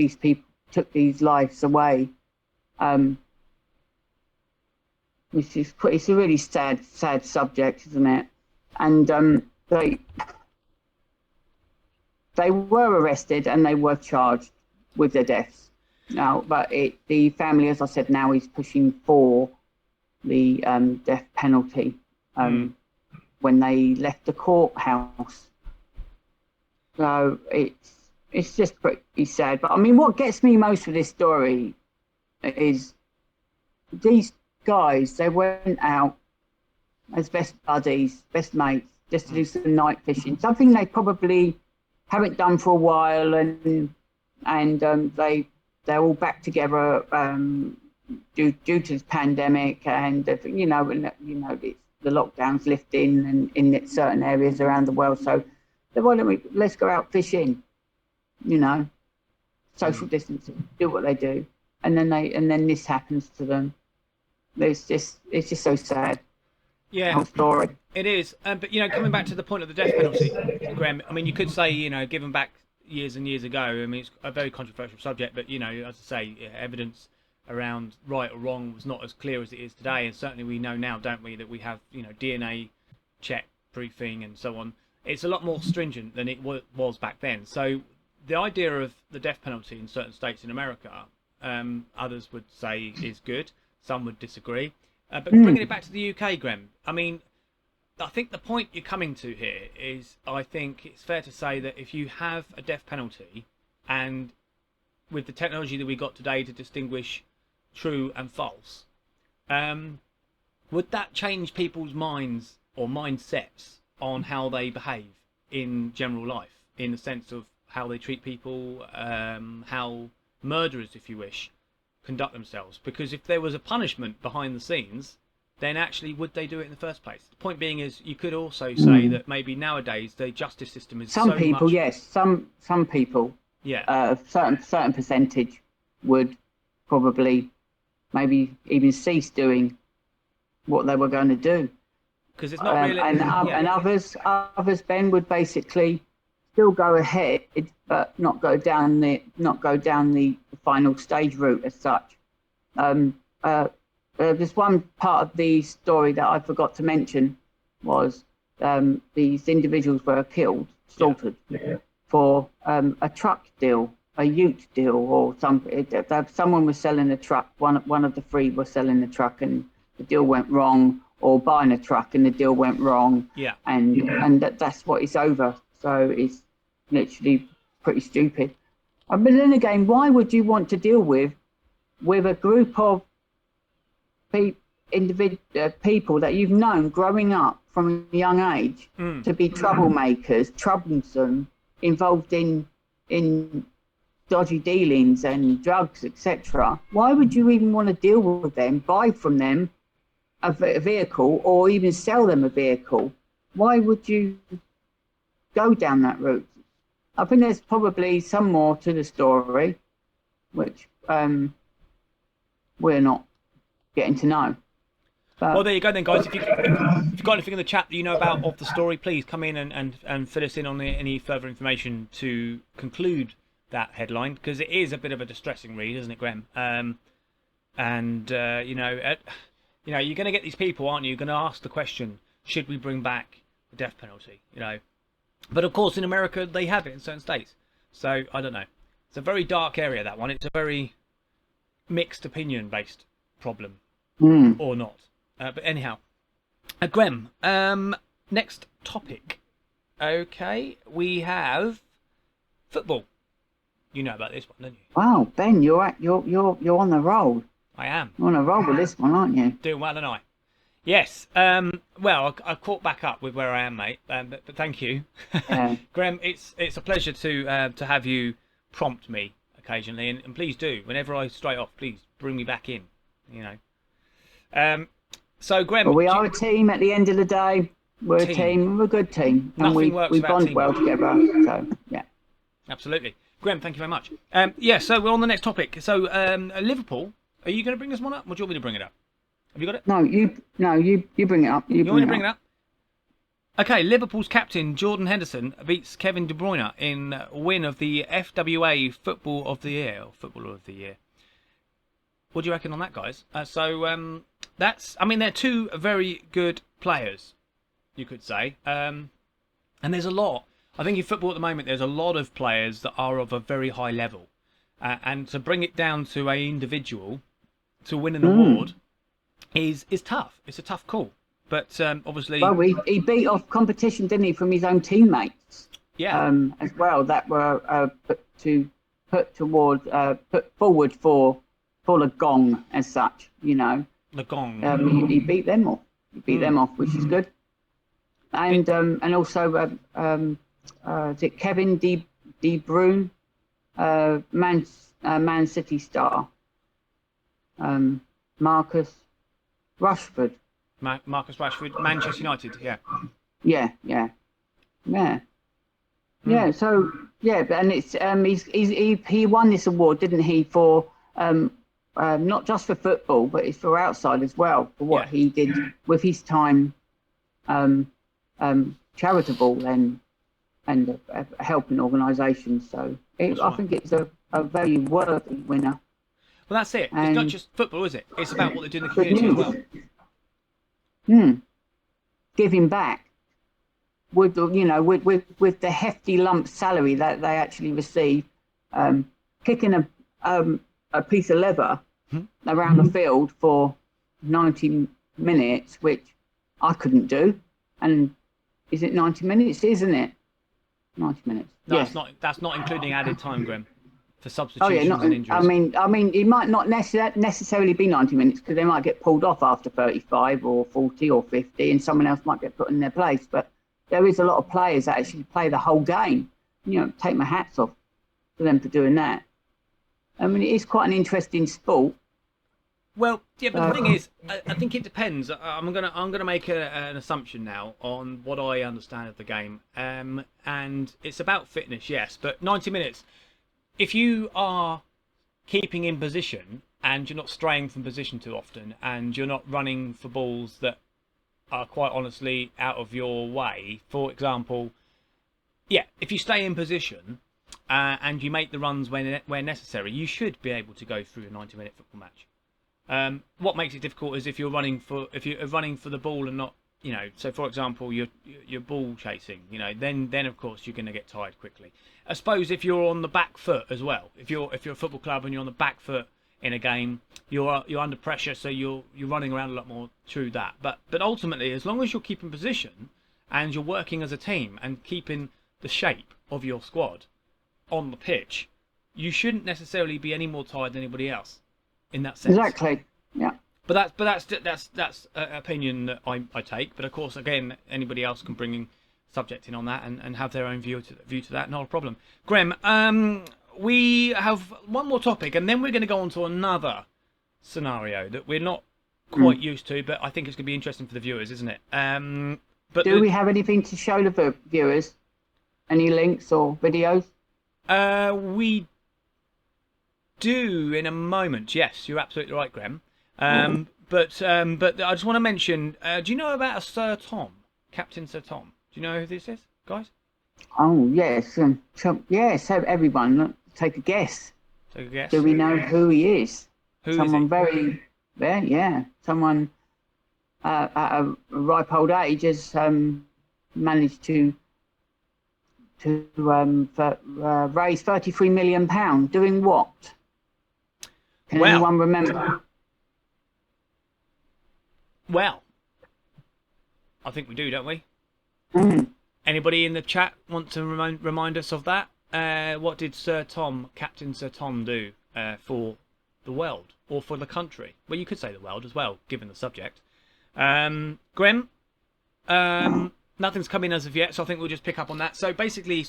these lives away, which is it's a really sad subject, isn't it? And they were arrested and they were charged with their deaths. Now, but the family, as I said, now is pushing for the death penalty when they left the courthouse. So it's just pretty sad. But I mean, what gets me most with this story is these guys, they went out as best buddies, best mates, just to do some night fishing, something they probably haven't done for a while, and they're all back together due to this pandemic, and the lockdown's lifting and in certain areas around the world. So let's go out fishing, social distancing, do what they do, and then this happens to them. It's just so sad. Yeah, whole story. It is. But coming back to the point of the death penalty, Graham. I mean, you could say given back years and years ago. I mean, it's a very controversial subject, but as I say, evidence around right or wrong was not as clear as it is today, and certainly we know now, don't we, that we have DNA check proofing and so on. It's a lot more stringent than it was back then. So the idea of the death penalty in certain states in America, others would say is good. Some would disagree. But bringing it back to the UK, Graham, I mean, I think the point you're coming to here is, I think it's fair to say that if you have a death penalty, and with the technology that we got today to distinguish true and false, would that change people's minds or mindsets on how they behave in general life, in the sense of how they treat people, how murderers, if you wish, conduct themselves? Because if there was a punishment behind the scenes, then actually would they do it in the first place? The point being is, you could also say that maybe nowadays the justice system is some people, yes, some people, a certain percentage would probably maybe even cease doing what they were going to do, because it's not really. And others, Ben, would basically still go ahead, but not go down the final stage route as such. There's one part of the story that I forgot to mention, was these individuals were killed, slaughtered, for a truck deal, a ute deal, or someone was selling a truck. One of the three was selling the truck, and the deal went wrong, or buying a truck and the deal went wrong. And that's what it's over. So it's literally pretty stupid. But then again, why would you want to deal with a group of people that you've known growing up from a young age to be troublemakers, troublesome, involved in dodgy dealings and drugs, etc.? Why would you even want to deal with them, buy from them a vehicle, or even sell them a vehicle? Why would you go down that route? I think there's probably some more to the story, which we're not getting to know. But, well, there you go then, guys. If you've got anything in the chat that you know about of the story, please come in and fill us in on any further information to conclude that headline, because it is a bit of a distressing read, isn't it, Graham? You're going to get these people, aren't you? You're going to ask the question, should we bring back the death penalty? But of course, in America, they have it in certain states. So I don't know. It's a very dark area, that one. It's a very mixed opinion-based problem, or not. But anyhow, Graham, next topic Okay, we have football. You know about this one, don't you? Wow, Ben, you're on the roll. I am. You're on a roll with this one, aren't you? Doing well tonight. Yes. Well, I caught back up with where I am, mate. But thank you, Yeah. Graham. It's a pleasure to have you prompt me occasionally, and please do whenever I stray off. Please bring me back in. You know. So Graham, But we are a team at the end of the day. We're a team. We're a good team, and Nothing works we without bond teamwork. well together. So yeah. Absolutely, Graham. Thank you very much. Yeah. So we're on the next topic. So Liverpool. Are you going to bring this one up, or do you want me to bring it up? Have you got it? No, you bring it up. You want me to bring it up? Okay, Liverpool's captain Jordan Henderson beats Kevin De Bruyne in win of the FWA Football of the Year, or Footballer of the Year. What do you reckon on that, guys? I mean, they're two very good players, you could say. And there's a lot. I think in football at the moment, there's a lot of players that are of a very high level. And to bring it down to an individual to win an award is tough. It's a tough call. But obviously... Well, he beat off competition, didn't he, from his own teammates? Yeah. As well, that were put forward for the gong as such, you know. The gong. He beat them off. He beat them off, which is good. And also, is it Kevin De Bruyne, Man City star, Marcus Rashford. Marcus Rashford, Manchester United, yeah. Yeah. So and it's he won this award, didn't he, for not just for football, but it's for outside as well, for what he did with his time, charitable and helping organisations. So I think it's a very worthy winner. Well, that's it. It's not just football, is it? It's about what they do in the community as well. Giving back with the hefty lump salary that they actually receive, kicking a piece of leather around the field for 90 minutes, which I couldn't do. And is it 90 minutes? Isn't it? 90 minutes. No, yes. That's not including added time, Graham, for substitutions and injuries. I mean, it might not necessarily be 90 minutes because they might get pulled off after 35 or 40 or 50, and someone else might get put in their place. But there is a lot of players that actually play the whole game. You know, take my hats off for them for doing that. I mean, it is quite an interesting sport. Well, yeah, but the thing is, I think it depends. I'm gonna make an assumption now on what I understand of the game, and it's about fitness, yes. But 90 minutes, if you are keeping in position and you're not straying from position too often, and you're not running for balls that are quite honestly out of your way, for example, if you stay in position and you make the runs where necessary, you should be able to go through a 90-minute football match. What makes it difficult is if you're running for the ball and not, so for example, you're ball chasing, then of course you're going to get tired quickly. I suppose if you're on the back foot as well, if you're a football club and you're on the back foot in a game, you're under pressure, so you're running around a lot more through that. But ultimately, as long as you're keeping position and you're working as a team and keeping the shape of your squad on the pitch, you shouldn't necessarily be any more tired than anybody else. In that sense, exactly, yeah. But that's an opinion that I take. But of course, again, anybody else can bring in subject in on that and have their own view to that. Not a problem. Graham, we have one more topic, and then we're going to go on to another scenario that we're not quite used to, but I think it's going to be interesting for the viewers, isn't it? But do we have anything to show the viewers? Any links or videos? We do in a moment. Yes, you're absolutely right, Graham. But I just want to mention. Do you know about a Sir Tom, Captain Sir Tom? Do you know who this is, guys? Oh yes, yes. Everyone, take a guess. Take a guess. Do we know who he is? Someone is very, someone at a ripe old age has managed to raise £33 million. Doing what? Can anyone remember? Well, I think we do, don't we? Anybody in the chat want to remind us of that? What did Captain Sir Tom do for the world or for the country? Well, you could say the world as well, given the subject. Grem, nothing's come in as of yet, so I think we'll just pick up on that. So basically,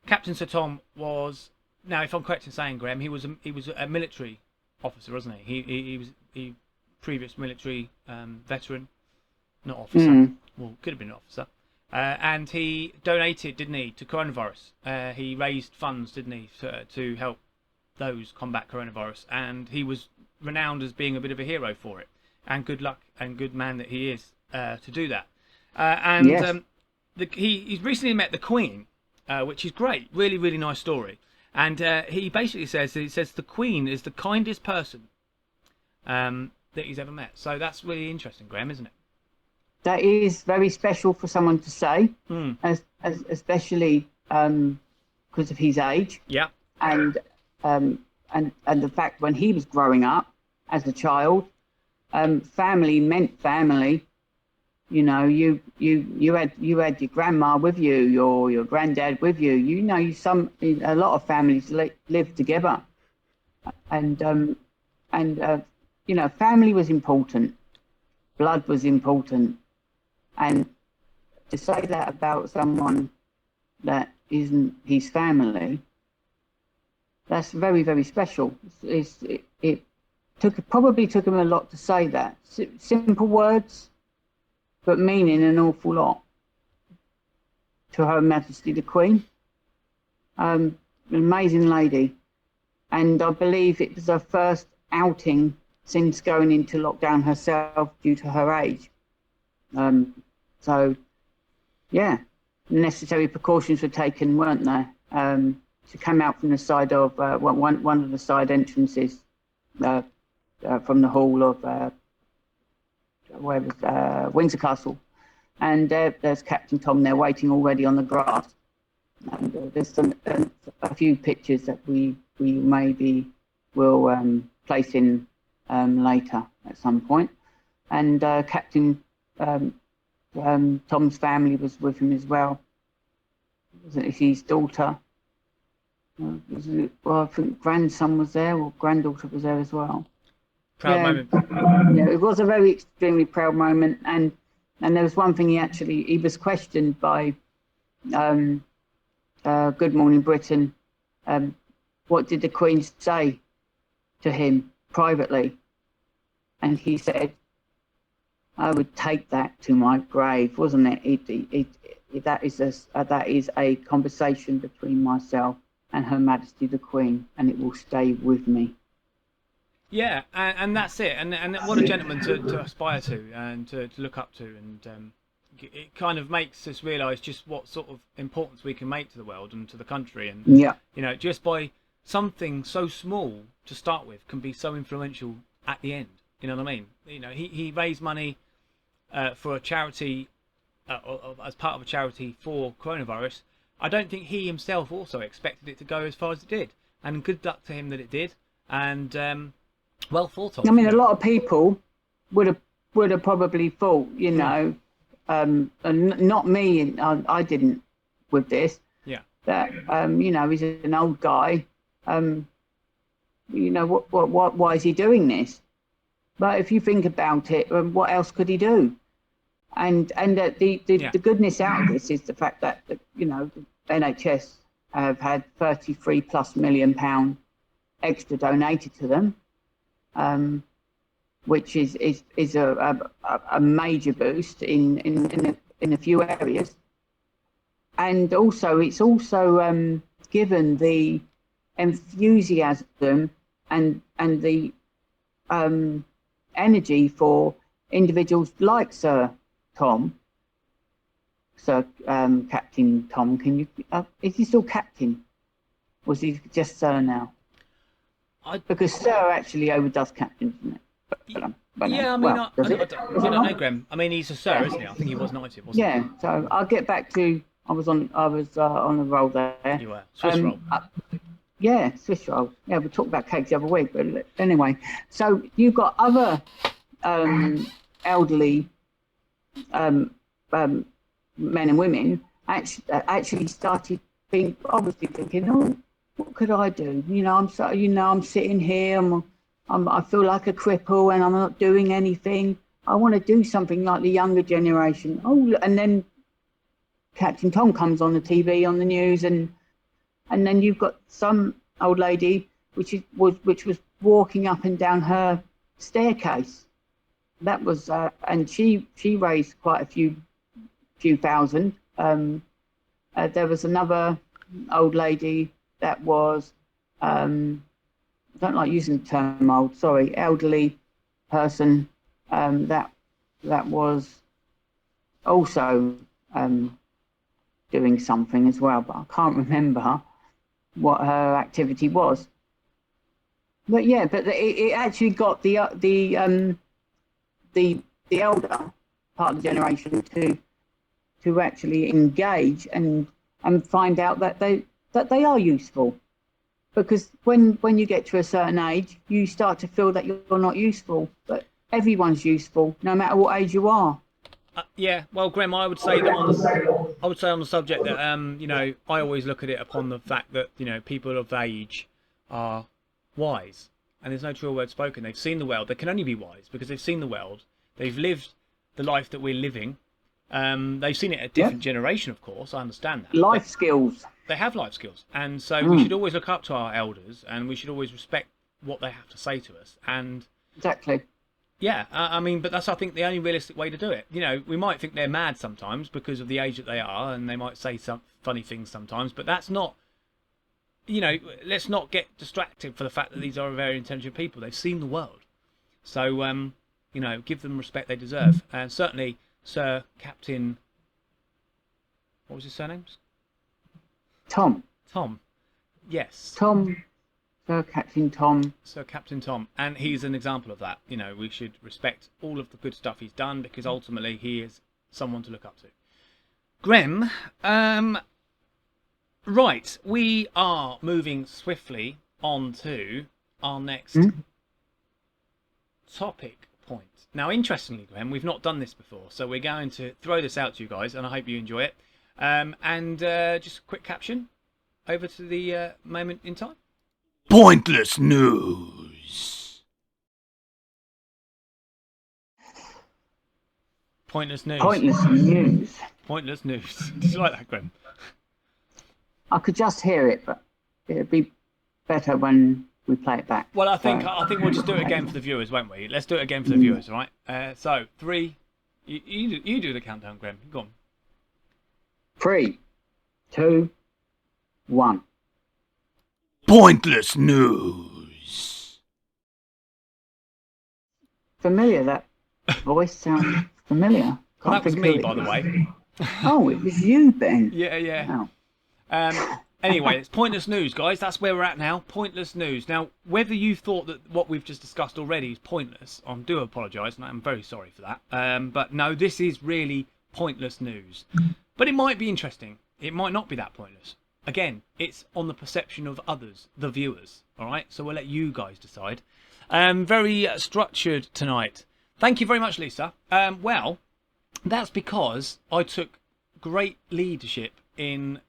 Captain Sir Tom was, now if I'm correct in saying, Graham, he was a military officer, wasn't he? He was a previous military veteran, not officer. Well, could have been an officer. And he donated, didn't he, to coronavirus? He raised funds, didn't he, to help those combat coronavirus, and he was renowned as being a bit of a hero for it. And good luck and good man that he is to do that. Yes. He's recently met the Queen, which is great. Really, really nice story. And he basically says the Queen is the kindest person that he's ever met. So that's really interesting, Graham, isn't it? That is very special for someone to say, especially because of his age. Yeah. And the fact when he was growing up as a child, family meant family. You know, you had your grandma with you, your granddad with you. You know, a lot of families live together, and you know, family was important, blood was important, and to say that about someone that isn't his family, that's very, very special. It probably took him a lot to say that. Simple words, but meaning an awful lot. To Her Majesty the Queen. An amazing lady. And I believe it was her first outing since going into lockdown herself due to her age. So, yeah, necessary precautions were taken, weren't there? To come out from the side of one of the side entrances from the hall of Windsor Castle, and there's Captain Tom there waiting already on the grass. And there's a few pictures that we maybe will place in later at some point. And Captain Tom's family was with him as well. His daughter. Well, I think grandson was there, or granddaughter was there as well. Proud moment. Yeah, it was a very extremely proud moment, and there was one thing he was questioned by Good Morning Britain. What did the Queen say to him privately? And he said, "I would take that to my grave," wasn't it? That is a conversation between myself and Her Majesty the Queen, and it will stay with me. Yeah, and that's it. And what a gentleman to aspire to and to look up to. And it kind of makes us realise just what sort of importance we can make to the world and to the country. And, yeah, you know, just by something so small to start with can be so influential at the end. You know what I mean? You know, he raised money for a charity, as part of a charity for coronavirus. I don't think he himself also expected it to go as far as it did. And good luck to him that it did. And well thought of. I mean, a lot of people would have probably thought, you know, and not me, I didn't with this. Yeah. That you know, he's an old guy. You know, why is he doing this? But if you think about it, what else could he do? And the goodness out of this is the fact that you know, the NHS have had £33+ million extra donated to them. Which is a major boost in a few areas, and also it's also given the enthusiasm and the energy for individuals like Captain Tom. Can you? Is he still Captain? Was he just Sir now? Because Sir actually overdoes Captain, isn't it? But yeah, I mean, I don't know, Graham. I mean, he's a Sir, isn't he? I think he was knighted, wasn't he? Yeah. So I'll get back to. I was on the roll there. You were Swiss roll. Yeah, Swiss roll. Yeah, we talked about cakes the other week, but anyway. So you've got other elderly men and women actually started being obviously thinking, oh, what could I do? I'm sitting here, I feel like a cripple, and I'm not doing anything. I want to do something like the younger generation. Oh, and then Captain Tom comes on the TV, on the news, and then you've got some old lady which was walking up and down her staircase. That was and she raised quite a few thousand. There was another old lady that was I don't like using the term old, sorry, elderly person, that was also doing something as well, but I can't remember what her activity was. But yeah, but it actually got the elder part of the generation to actually engage and find out that they are useful. Because when you get to a certain age, you start to feel that you're not useful, but everyone's useful, no matter what age you are. Yeah, well, Grem, I would say that on the subject that I always look at it upon the fact that people of age are wise, and there's no truer word spoken. They've seen the world. They can only be wise because they've seen the world. They've lived the life that we're living. They've seen it at a different generation, of course. I understand that. Life skills. They have life skills, and so we should always look up to our elders, and we should always respect what they have to say to us. And exactly. yeah, I mean, but that's, I think, the only realistic way to do it. We might think they're mad sometimes because of the age that they are, and they might say some funny things sometimes, but that's not, let's not get distracted for the fact that these are very intelligent people. They've seen the world. So, give them respect they deserve. And certainly, Sir Captain, what was his surname? Tom. Yes. Tom. Sir Captain Tom. Sir Captain Tom, and he's an example of that. We should respect all of the good stuff he's done because ultimately he is someone to look up to. Grem, right, we are moving swiftly on to our next topic point. Now, interestingly, Grem, we've not done this before, so we're going to throw this out to you guys, and I hope you enjoy it. And just a quick caption over to the moment in time. Pointless news. Pointless news. Pointless news. Pointless news. Did you like that, Graham? I could just hear it, but it'd be better when we play it back. Well, I think we'll just do it again for the viewers, won't we? Let's do it again for the viewers, all right? So 3. You do the countdown, Graham. Go on. 3, 2, 1. Pointless news. Familiar, that voice sounds familiar. Well, that was me, by the way. Oh, it was you, Ben. Yeah. Wow. Anyway, it's pointless news, guys. That's where we're at now. Pointless news. Now, whether you thought that what we've just discussed already is pointless, I do apologise, and I'm very sorry for that. But no, this is really pointless news. But it might be interesting. It might not be that pointless. Again, it's on the perception of others, the viewers. All right, so we'll let you guys decide. Very structured tonight. Thank you very much, Lisa. Well, that's because I took great leadership in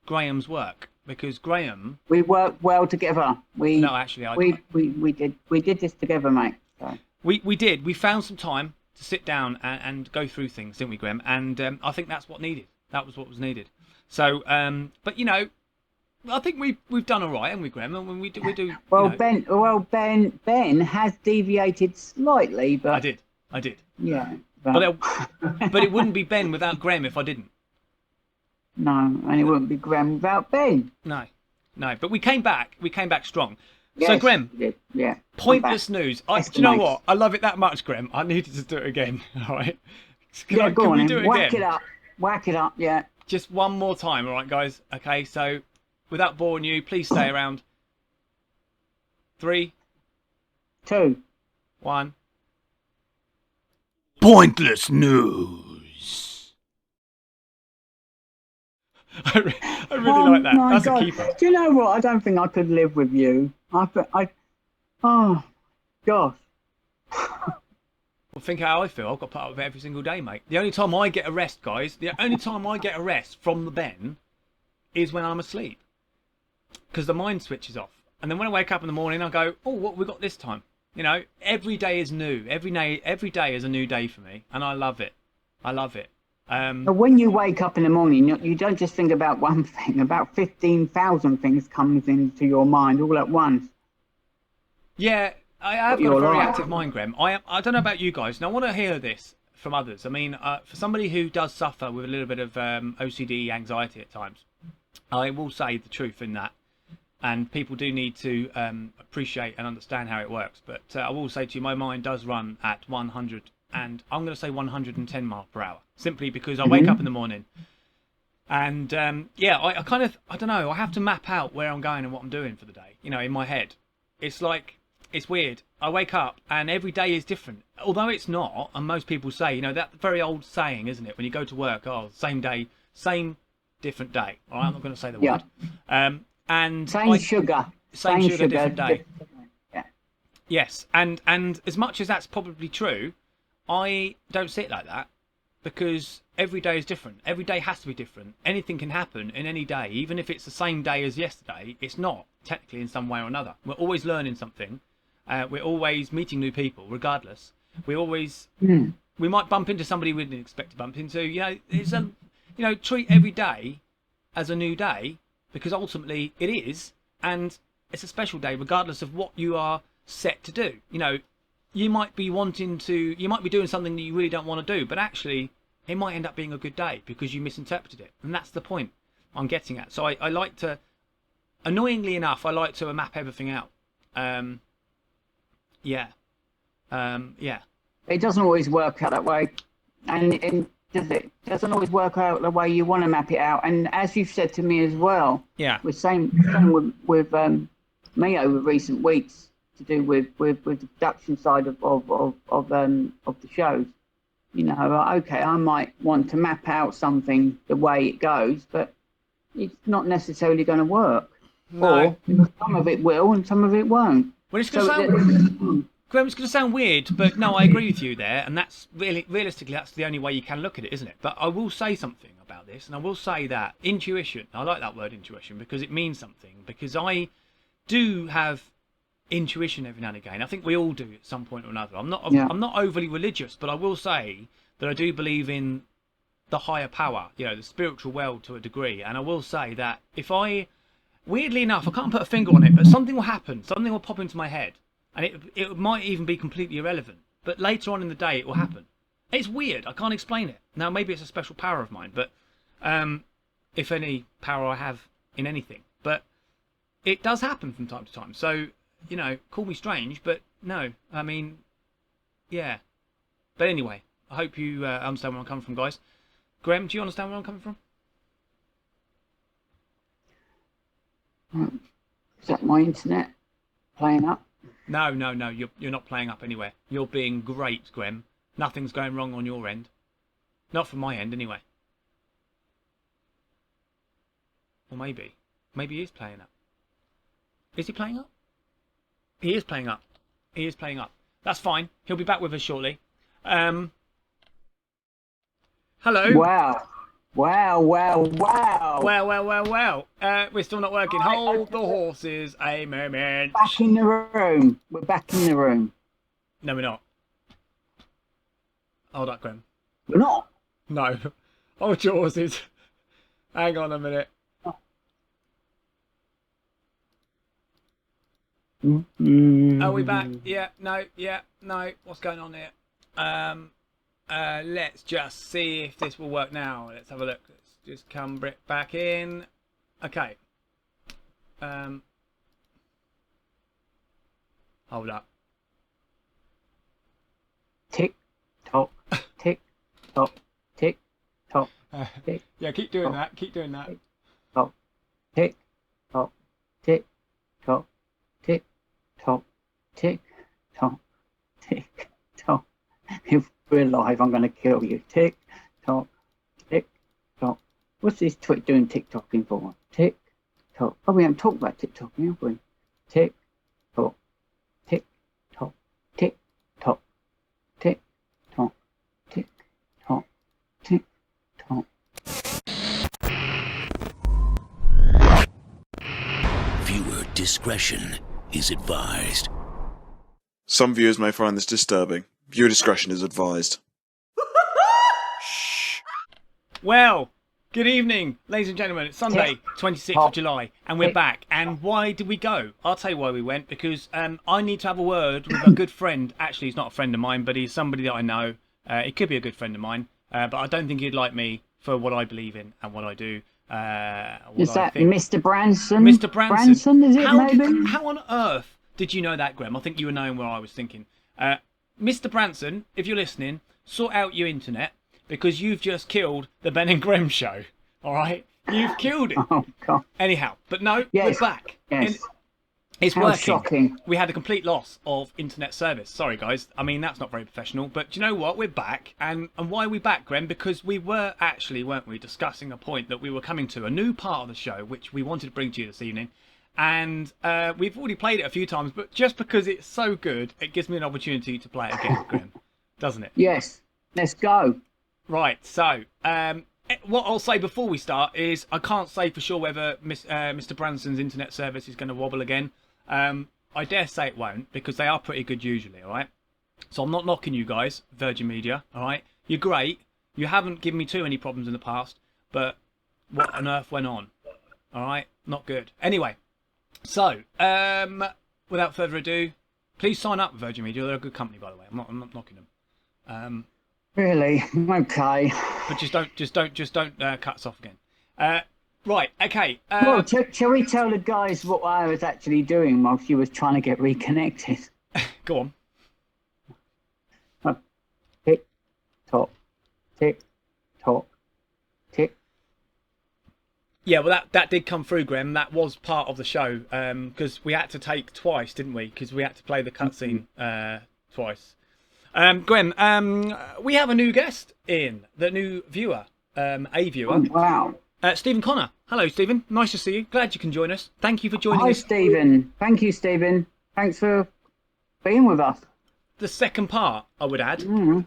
Graham's work, because Graham. We worked well together. No, actually, we did this together, mate. So. We did. We found some time to sit down and go through things, didn't we, Graham? And I think that's what needed. That was what was needed. So, but I think we've done all right, haven't we, Graham? And we do. Well, Ben has deviated slightly, but I did. Yeah, but it wouldn't be Ben without Graham if I didn't. No, and it wouldn't be Graham without Ben. No. But we came back. We came back strong. Yes, so, Graham, yeah. Pointless news. Do you know what? I love it that much, Graham. I needed to do it again. All right. Go on. We do it Whack again? Whack it up. Yeah. Just one more time, all right, guys? Okay, so without boring you, please stay around. 3, 2, 1. Pointless news. I really like that. That's God. a keeper. Do you know what? I don't think I could live with you. Oh, gosh. Well, think how I feel. I've got to put up with it every single day, mate. The only time I get a rest, guys, the only time I get a rest from the Ben is when I'm asleep. Because the mind switches off. And then when I wake up in the morning, I go, oh, what have we got this time? You know, every day is new. Every day is a new day for me. And I love it. I love it. But when you wake up in the morning, you don't just think about one thing. About 15,000 things comes into your mind all at once. Yeah, I have got a very active mind, Grem. I don't know about you guys, and I want to hear this from others. I mean, for somebody who does suffer with a little bit of OCD anxiety at times, I will say the truth in that. And people do need to appreciate and understand how it works. But I will say to you, my mind does run at 100, and I'm going to say 110 miles per hour, simply because I wake up in the morning. And yeah, I kind of, I don't know, I have to map out where I'm going and what I'm doing for the day, you know, in my head. It's like, it's weird. I wake up and every day is different. Although it's not, and most people say, you know, that very old saying, isn't it? When you go to work, oh, same day, same different day. All right, I'm not going to say the word. And same sugar, different day. Yeah. Yes, and as much as that's probably true, I don't see it like that, because every day is different. Every day has to be different. Anything can happen in any day, even if it's the same day as yesterday. It's not technically in some way or another. We're always learning something. We're always meeting new people, regardless. We always we might bump into somebody we didn't expect to bump into. You know, it's a, you know, treat every day as a new day, because ultimately it is, and it's a special day regardless of what you are set to do. You know, you might be doing something that you really don't want to do, but actually it might end up being a good day because you misinterpreted it, and that's the point I'm getting at. So I like to, annoyingly enough, I like to map everything out. Yeah. It doesn't always work out that way, and does it? Doesn't always work out the way you want to map it out. And as you've said to me as well, yeah, the same with me over recent weeks, to do with the production side of the shows. You know, okay, I might want to map out something the way it goes, but it's not necessarily going to work. No. Or some of it will and some of it won't. Well, it's going to sound weird, but no, I agree with you there, and that's realistically, that's the only way you can look at it, isn't it? But I will say something about this, and I will say that intuition, I like that word intuition, because it means something, because I do have intuition every now and again. I think we all do at some point or another. I'm not overly religious, but I will say that I do believe in the higher power, you know, the spiritual world to a degree, and I will say that if weirdly enough, I can't put a finger on it, but something will happen, something will pop into my head, and it might even be completely irrelevant, but later on in the day it will happen. It's weird, I can't explain it. Now maybe it's a special power of mine, but if any power I have in anything, but it does happen from time to time. So, you know, call me strange, but no, I mean, yeah. But anyway, I hope you understand where I'm coming from, guys. Grem, do you understand where I'm coming from? Is that my internet playing up? No, you're not playing up anywhere. You're being great, Grem. Nothing's going wrong on your end. Not from my end, anyway. Or maybe he is playing up. Is he playing up? He is playing up. He is playing up. That's fine. He'll be back with us shortly. Hello. Wow. Well. We're still not working. Hold the horses a moment. Back in the room. We're back in the room. No, we're not. Hold up, Graham. We're not? No. Hold your horses. Hang on a minute. Are we back? Yeah, no. What's going on here? Let's just see if this will work now. Let's have a look. Let's just come back in. Okay. Hold up. Tick tock, tick tock, tick tock, tick. Yeah, keep doing that. Keep doing that. Tick tock, tick tock, tick tock, tick tock, tick tock. If we're live, I'm going to kill you. Tick tock, tick tock. What's this twit doing TikToking for? Tick tock. Oh, we haven't talked about TikToking, have we? Tick tock, tick tock, tick tock, tick Discretion is advised. Some viewers may find this disturbing. Viewer discretion is advised. Well, good evening, ladies and gentlemen. It's Sunday, 26th of July, and we're back. And why did we go? I'll tell you why we went, because I need to have a word with a good friend. Actually, he's not a friend of mine, but he's somebody that I know. He could be a good friend of mine, but I don't think he'd like me for what I believe in and what I do. Is that Mr. Branson? Mr. Branson. Branson, is it, maybe? How on earth did you know that, Grem? I think you were knowing where I was thinking. Mr. Branson, if you're listening, sort out your internet, because you've just killed the Ben&Grem Show. All right? You've killed it. Oh, God. Anyhow, but no, Yes. we're back. Yes. And it's How working. shocking. We had a complete loss of internet service. Sorry, guys. I mean, that's not very professional. But do you know what? We're back. And why are we back, Grem? Because we were actually, weren't we, discussing a point that we were coming to, a new part of the show, which we wanted to bring to you this evening. And we've already played it a few times, but just because it's so good, it gives me an opportunity to play it again, Grem. Doesn't it? Yes. Let's go. Right, so what I'll say before we start is I can't say for sure whether Mr. Branson's internet service is going to wobble again. I dare say it won't, because they are pretty good usually, all right? So I'm not knocking you guys, Virgin Media, all right? You're great. You haven't given me too many problems in the past, but what on earth went on? All right? Not good. Anyway, so without further ado, please sign up with Virgin Media. They're a good company, by the way. I'm not knocking them. Really? Okay. But just don't cut us off again. Right. Okay. Well, shall we tell the guys what I was actually doing while she was trying to get reconnected? Go on. Tick, tock, tick, tock, tick. Yeah, well, that did come through, Grem. That was part of the show, because we had to take twice, didn't we? Because we had to play the cutscene twice. Grem, we have a new guest in, the new viewer, a viewer. Oh, wow. Stephen Connor. Hello, Stephen. Nice to see you. Glad you can join us. Thank you for joining Hi, us. Stephen. Thank you, Stephen. Thanks for being with us. The second part, I would add. You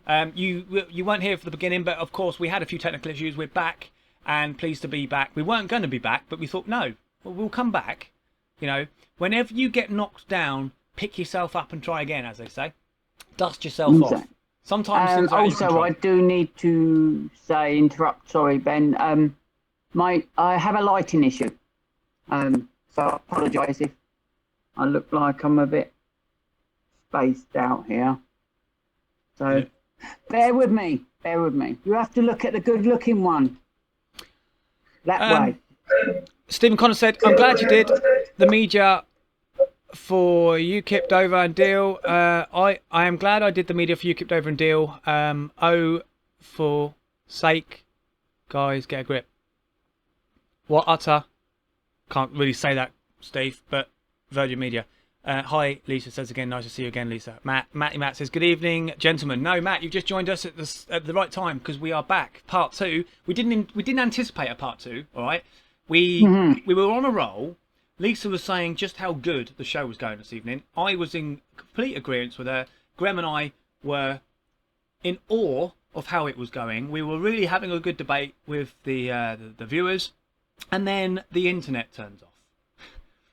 weren't here for the beginning, but of course we had a few technical issues. We're back and pleased to be back. We weren't going to be back, but we thought, no, we'll come back. You know, whenever you get knocked down, pick yourself up and try again, as they say. Dust yourself off. Sometimes things are out of also, control. I do need to interrupt. Sorry, Ben. I have a lighting issue. So I apologise if I look like I'm a bit spaced out here. So bear with me. Bear with me. You have to look at the good-looking one. That way. Stephen Connor said, I'm glad you did the media for UKIP, Dover and Deal. I am glad I did the media for UKIP, Dover and Deal. Oh, for sake, guys, get a grip. What utter? Can't really say that, Steve, but Virgin Media. Hi, Lisa says again, nice to see you again, Lisa. Matt says, good evening, gentlemen. No, Matt, you've just joined us at the right time, because we are back. Part 2. We didn't anticipate a part 2, all right? We were on a roll. Lisa was saying just how good the show was going this evening. I was in complete agreement with her. Grem and I were in awe of how it was going. We were really having a good debate with the viewers, and then the internet turns off.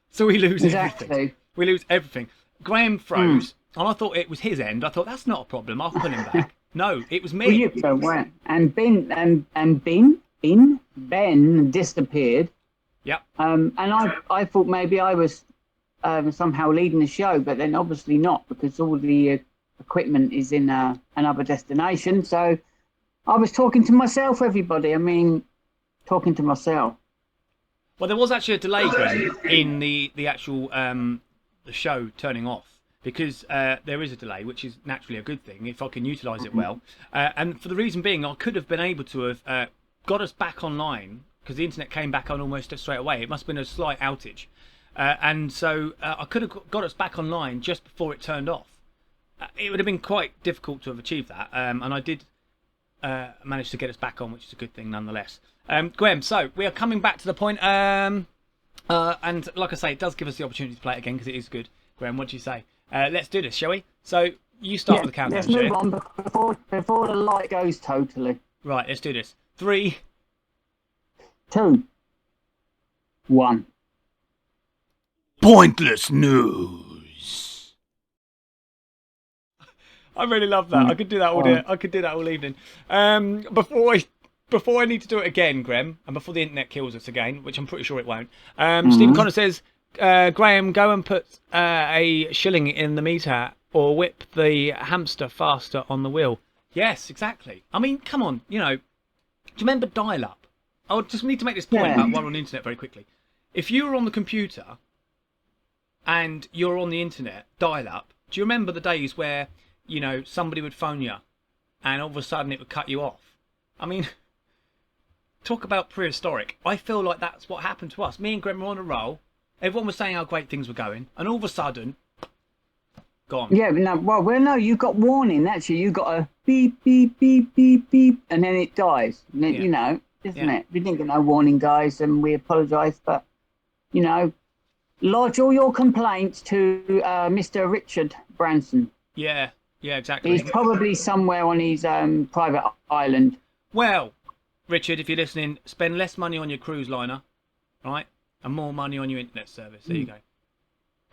So we lose everything. We lose everything. Graham froze, and I thought it was his end. I thought, that's not a problem. I'll pull him back. No, it was me. Well, and Ben disappeared. Yep. And I thought maybe I was somehow leading the show, but then obviously not, because all the equipment is in another destination. So I was talking to myself, everybody. I mean, talking to myself. Well, there was actually a delay, Graham, in the actual the show turning off, because there is a delay, which is naturally a good thing if I can utilise it well. And for the reason being, I could have been able to have got us back online, because the internet came back on almost straight away. It must have been a slight outage. And so I could have got us back online just before it turned off. It would have been quite difficult to have achieved that. And I did manage to get us back on, which is a good thing nonetheless. Graham, so we are coming back to the point. And like I say, it does give us the opportunity to play it again, because it is good. Graham, what do you say? Let's do this, shall we? So you start with the countdown, let's move on before the light goes totally. Right, let's do this. 3, 2, 1. Pointless news. I really love that. I could do that all day. I could do that all evening. Before I need to do it again, Grem, and before the internet kills us again, which I'm pretty sure it won't. Stephen Connor says, Graham, go and put a shilling in the meter or whip the hamster faster on the wheel. Yes, exactly. I mean, come on, do you remember dial-up? I just need to make this point about one on the internet very quickly. If you were on the computer and you're on the internet, dial-up, do you remember the days where, somebody would phone you and all of a sudden it would cut you off? I mean, talk about prehistoric. I feel like that's what happened to us. Me and Graham were on a roll. Everyone was saying how great things were going, and all of a sudden, gone. Yeah, no, you got warning. Actually, you got a beep, beep, beep, beep, beep, and then it dies. Isn't it? We didn't get no warning, guys, and we apologise, but, lodge all your complaints to Mr. Richard Branson. Yeah, exactly. He's probably somewhere on his private island. Well, Richard, if you're listening, spend less money on your cruise liner, right? And more money on your internet service. There you go.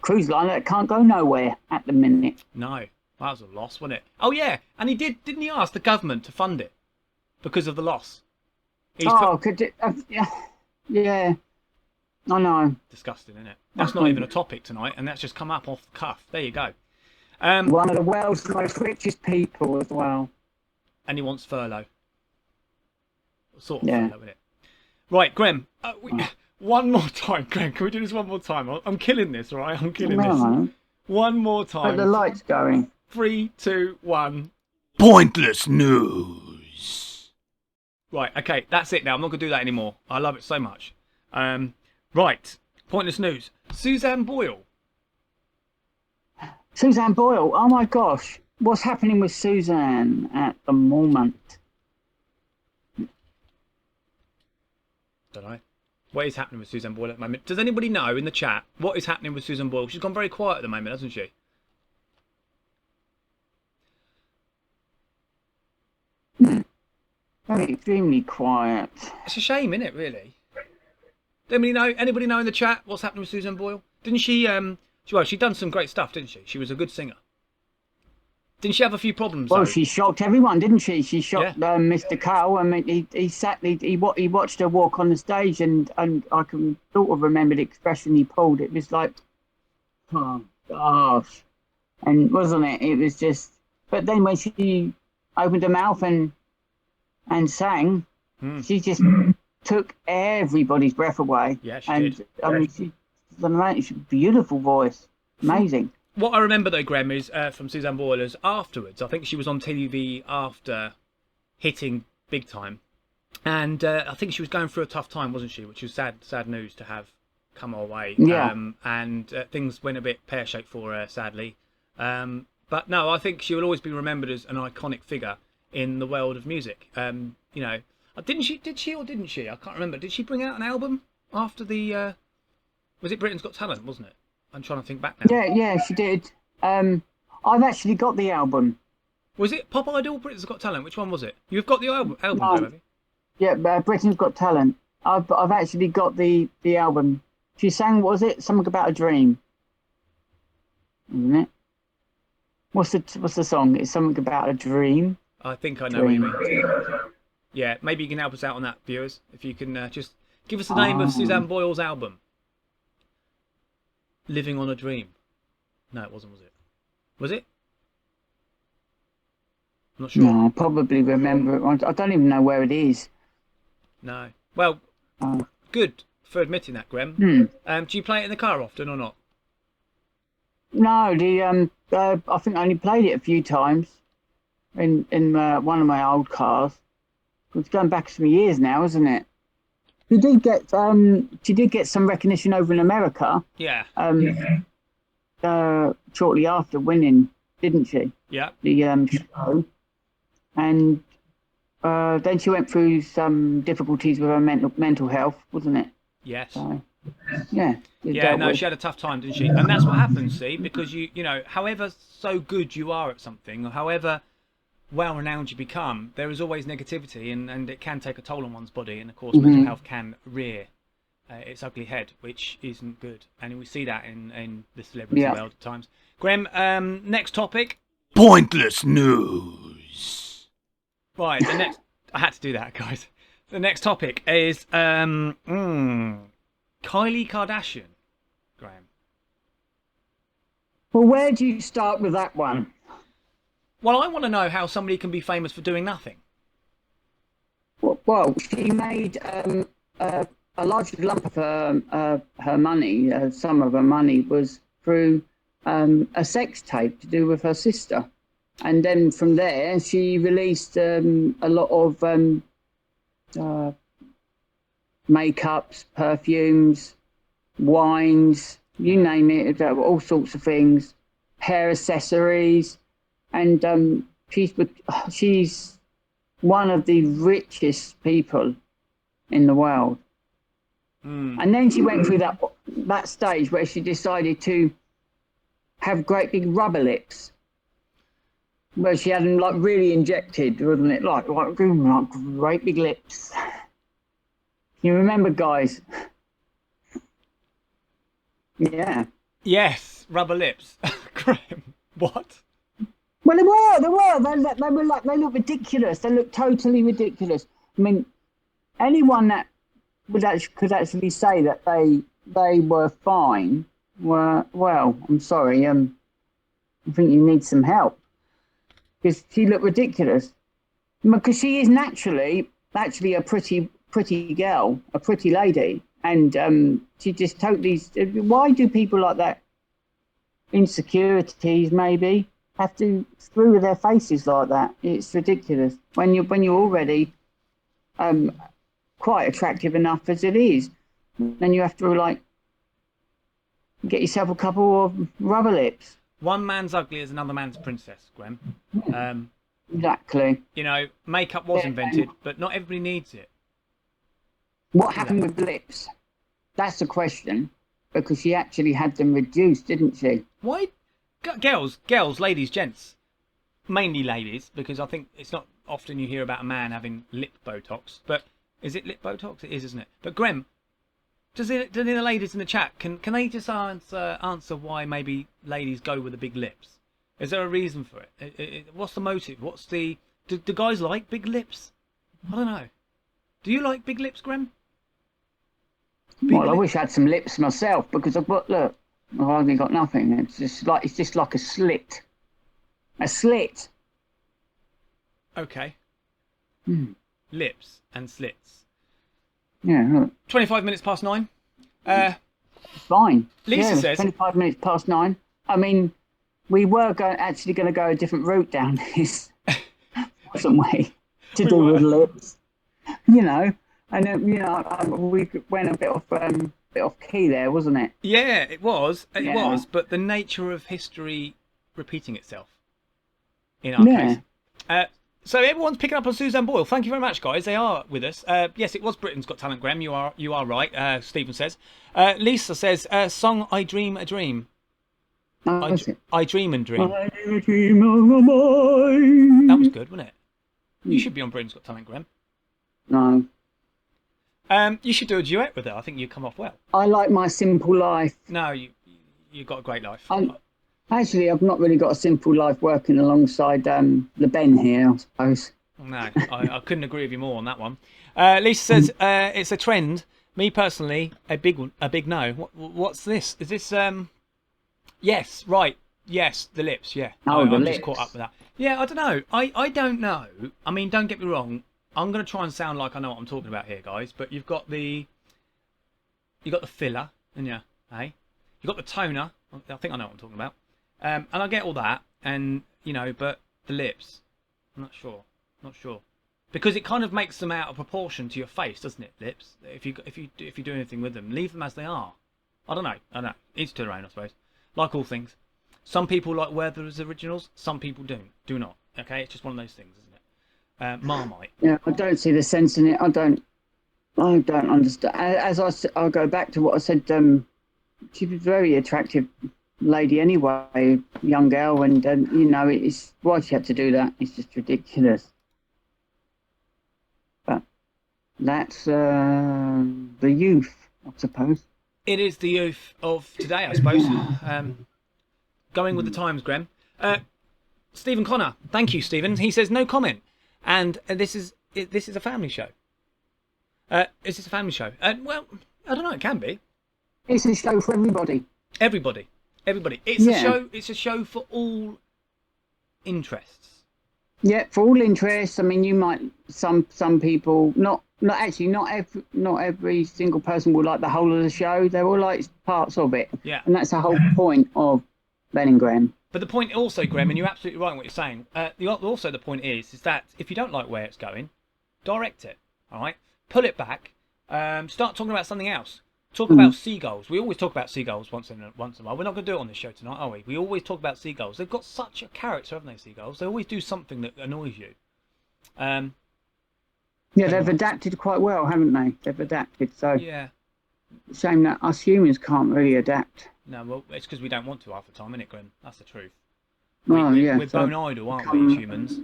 Cruise liner that can't go nowhere at the minute. No, that was a loss, wasn't it? Oh, yeah. And didn't he ask the government to fund it because of the loss? Yeah. I know. Disgusting, isn't it? That's not even a topic tonight, and that's just come up off the cuff. There you go. One of the world's most richest people as well. And he wants furlough. Sort of furlough, isn't it? Right, Graham. One more time, Graham. Can we do this one more time? I'm killing this, all right? I'm killing this. One more time. But the light's going. 3, 2, 1. Pointless news. Right, okay, that's it now. I'm not going to do that anymore. I love it so much. Right, pointless news. Suzanne Boyle. Suzanne Boyle. Oh, my gosh. What's happening with Suzanne at the moment? Don't know. What is happening with Suzanne Boyle at the moment? Does anybody know in the chat what is happening with Suzanne Boyle? She's gone very quiet at the moment, hasn't she? Extremely quiet. It's a shame, isn't it, really? Anybody know in the chat what's happening with Suzanne Boyle? Didn't she, she done some great stuff, didn't she? She was a good singer. Didn't she have a few problems, Well, though? she shocked everyone, didn't she? She shocked Mr. Cole. I mean, he watched her walk on the stage, and I can sort of remember the expression he pulled. It was like, oh, gosh. And wasn't it? It was just... But then when she opened her mouth and sang, she just took everybody's breath away. Yeah, she did. I mean, she's a beautiful voice. Amazing. What I remember, though, Graham, is from Suzanne Boyle is afterwards. I think she was on TV after hitting big time. And I think she was going through a tough time, wasn't she? Which was sad news to have come our way. Yeah. And things went a bit pear-shaped for her, sadly. But no, I think she will always be remembered as an iconic figure in the world of music. Did she or didn't she? I can't remember. Did she bring out an album after the... was it Britain's Got Talent, wasn't it? I'm trying to think back now. Yeah, she did. I've actually got the album. Was it Pop Idol, Britain's Got Talent? Which one was it? You've got the album, No. have you? Yeah, Britain's Got Talent. I've actually got the album. She sang, what was it? Something About a Dream. Isn't it? What's the song? It's Something About a Dream. I think I know what you mean. Yeah, maybe you can help us out on that, viewers. If you can just give us the name of Suzanne Boyle's album. Living on a Dream. No, it wasn't, was it? Was it? I'm not sure. No, I probably remember it. I don't even know where it is. No. Well, good for admitting that, Graham. Do you play it in the car often or not? No, I think I only played it a few times in one of my old cars. It's going back some years now, isn't it? She did get some recognition over in America. Yeah. Shortly after winning, didn't she? Yeah. The show, and then she went through some difficulties with her mental health, wasn't it? Yes. So, yeah. Yeah. No, she had a tough time, didn't she? And that's what happens, see, because you know, however so good you are at something, or however well renowned you become, there is always negativity, and it can take a toll on one's body, and of course mental health can rear its ugly head, which isn't good, and we see that in the celebrity world at times. Grem, next topic. Pointless news. Right, the next. I had to do that, guys. The next topic is Kylie Kardashian. Graham. Well, where do you start with that one? Well, I want to know how somebody can be famous for doing nothing. Well, she made a large lump of her money. Some of her money was through a sex tape to do with her sister, and then from there she released a lot of makeups, perfumes, wines, you name it, all sorts of things, hair accessories, and she's one of the richest people in the world. And then she went through that stage where she decided to have great big rubber lips, where she had them like really injected, wasn't it? Like great big lips. You remember, guys? Yeah. Yes, rubber lips. Graham, what? Well, they were. They look ridiculous. They look totally ridiculous. I mean, anyone that could actually say that they were fine were, well, I'm sorry. I think you need some help, because she looked ridiculous. Because she is naturally actually a pretty girl, a pretty lady, and she just totally. Why do people like that? Insecurities, maybe, have to screw with their faces like that. It's ridiculous when you're already quite attractive enough as it is. Then you have to like get yourself a couple of rubber lips. One man's ugly is another man's princess, Graham. Exactly. You know, makeup was invented, but not everybody needs it. What happened with the lips? That's the question, because she actually had them reduced, didn't she? Why? Girls, ladies, gents. Mainly ladies, because I think it's not often you hear about a man having lip Botox. But is it lip Botox? It is, isn't it? But Graham, do the ladies in the chat, can they just answer why maybe ladies go with the big lips? Is there a reason for it? What's the motive? Do guys like big lips? I don't know. Do you like big lips, Graham? Well, I wish I had some lips myself, because I've hardly got nothing. It's just like a slit. A slit. Okay. Lips and slits. Yeah. Look. 25 minutes past 9. Fine. Lisa says 25 minutes past 9. I mean, we were actually going to go a different route down this some way to do with lips, you know. And then, you know, we went a bit off key there, wasn't it? Yeah, it was. It was. But the nature of history repeating itself in our case. So everyone's picking up on Suzanne Boyle. Thank you very much, guys. They are with us. Yes, it was Britain's Got Talent, Graham. You are right. Stephen says. Lisa says, song I Dream a Dream. I Dream and Dream. I dream of a boy. That was good, wasn't it? You should be on Britain's Got Talent, Graham. No. You should do a duet with her. I think you'd come off well. I like my simple life. No, you got a great life. Actually, I've not really got a simple life working alongside the Ben here, I suppose. No, I couldn't agree with you more on that one. Lisa says it's a trend. Me personally, a big no. What's this? Is this Yes, right. Yes, the lips. Yeah. Oh, the I'm lips. just caught up with that. Yeah, I don't know. I don't know. I mean, don't get me wrong. I'm going to try and sound like I know what I'm talking about here, guys. But you've got the filler, and you, hey, you've got the toner. I think I know what I'm talking about. And I get all that, and you know, but the lips, I'm not sure, because it kind of makes them out of proportion to your face, doesn't it? Lips. If you do anything with them, leave them as they are. I don't know. Each to their own, I suppose. Like all things, some people like wear them as originals. Some people do not. Okay, it's just one of those things, isn't it? Marmite. Yeah, I don't see the sense in it. I don't understand. I'll go back to what I said. She was a very attractive lady anyway, young girl, and you know, it's why she had to do that. It's just ridiculous. But that's the youth I suppose. It is the youth of today, I suppose. Going with the times, Grem. Stephen Connor, thank you, Stephen. He says no comment, and this is a family show. Is this a family show? Well, I don't know. It can be. It's a show for everybody. Everybody. It's a show. It's a show for all interests. Yeah, for all interests. I mean, you might some people not every single person will like the whole of the show. They all like parts of it. Yeah. And that's the whole point of Ben and Grem. But the point also, Grem, and you're absolutely right in what you're saying. Also, the point is that if you don't like where it's going, direct it. All right, pull it back. Start talking about something else. Talk about seagulls. We always talk about seagulls once in a while. We're not going to do it on this show tonight, are we? We always talk about seagulls. They've got such a character, haven't they, seagulls? They always do something that annoys you. Yeah, they've adapted quite well, haven't they? They've adapted. So yeah. Shame that us humans can't really adapt. No, well, it's because we don't want to half the time, isn't it, Glenn? That's the truth. We're bone idle, aren't we, as humans?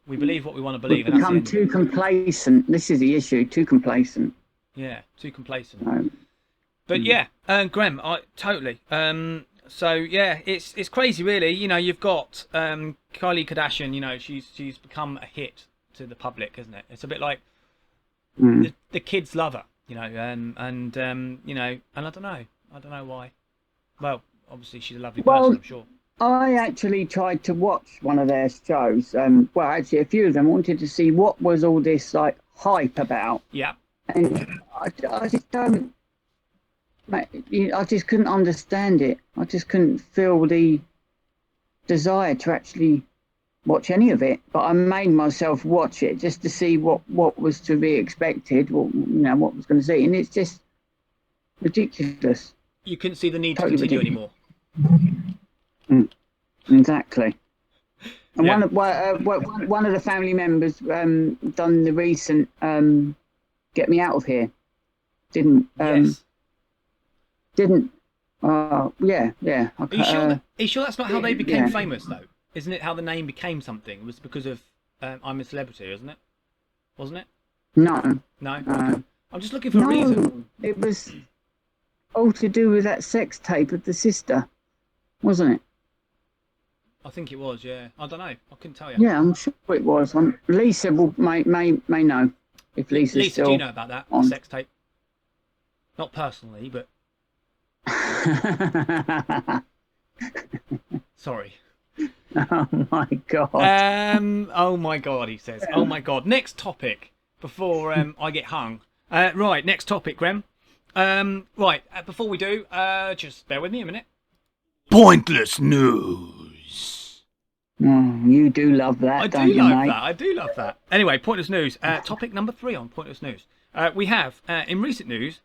We believe what we want to believe. We've become too complacent. This is the issue. Too complacent. Yeah, too complacent. But yeah, Grem, totally. So yeah, it's crazy, really. You know, you've got Kylie Kardashian. You know, she's become a hit to the public, isn't it? It's a bit like the kids love her. You know, and you know, and I don't know why. Well, obviously she's a lovely person, I'm sure. I actually tried to watch one of their shows. Well, actually, a few of them. Wanted to see what was all this like hype about. Yeah. And I just don't. I just couldn't understand it. I just couldn't feel the desire to actually watch any of it. But I made myself watch it just to see what was to be expected. What was going to see, and it's just ridiculous. You couldn't see the need to continue anymore. Exactly. And Yeah. one of the family members done the recent Get Me Out of Here. Didn't. Yes. Didn't. Yeah. Are you sure that's not how they became famous, though? Isn't it how the name became something? It was because of I'm a Celebrity, isn't it? Wasn't it? No. No? I'm just looking for a reason. It was all to do with that sex tape of the sister, wasn't it? I think it was, yeah. I don't know. I couldn't tell you. Yeah, I'm sure it was. Lisa may know if Lisa's Lisa, still do you know about that? The sex tape? Not personally, but... Sorry. Oh my god. Oh my god, he says. Oh my god. Next topic before I get hung. Right, next topic, Grem. Right, before we do, just bear with me a minute. Pointless news. You do love that, don't you, mate? I do love that. Anyway, pointless news. Topic number 3 on pointless news. We have, in recent news,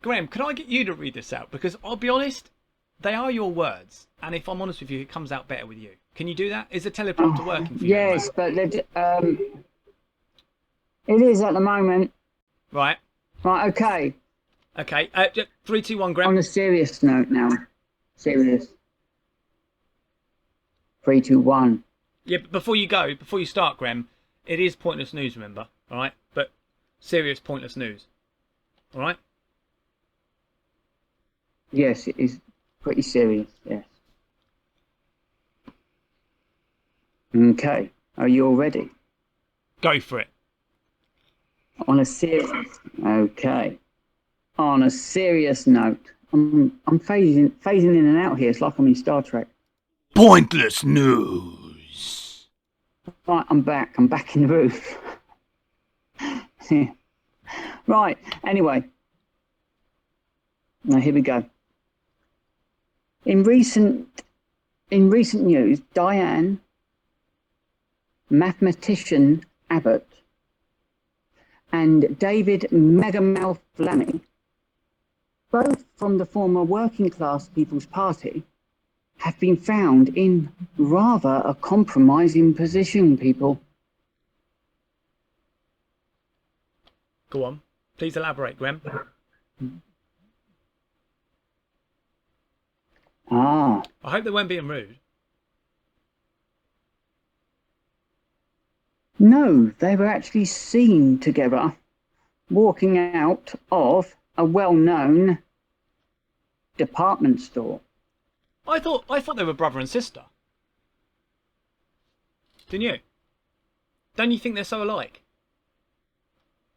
Graham, can I get you to read this out? Because I'll be honest, they are your words. And if I'm honest with you, it comes out better with you. Can you do that? Is the teleprompter working for you? Yes, but it is at the moment. Right. Right, okay. Okay, 3, 2, 1, Graham. On a serious note now. Serious. 3, 2, 1. Yeah, but before you start, Graham, it is pointless news, remember? All right? But serious pointless news. All right? Yes, it is pretty serious, yes. Okay, are you all ready? Go for it. On a serious... Okay. On a serious note, I'm phasing in and out here. It's like I'm in Star Trek. Pointless news. Right, I'm back. I'm back in the booth. Yeah. Right, anyway. Now, here we go. In recent news, Diane, mathematician Abbott, and David Megamouth Fleming, both from the former Working Class People's Party, have been found in rather a compromising position, people. Go on. Please elaborate, Graham. Ah. I hope they weren't being rude. No, they were actually seen together walking out of a well-known department store. I thought they were brother and sister. Didn't you? Don't you think they're so alike?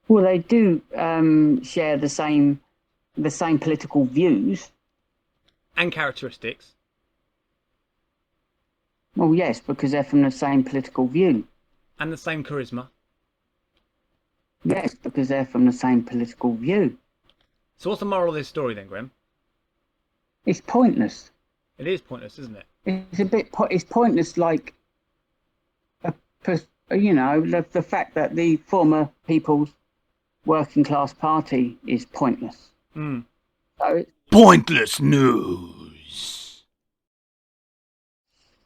Well, they do share the same political views. And characteristics. Well, yes, because they're from the same political view. And the same charisma. Yes, because they're from the same political view. So what's the moral of this story then, Grem? It's pointless. It is pointless, isn't it? It's pointless, like, you know, the fact that the former People's Working Class Party is pointless. Mm. So Pointless news.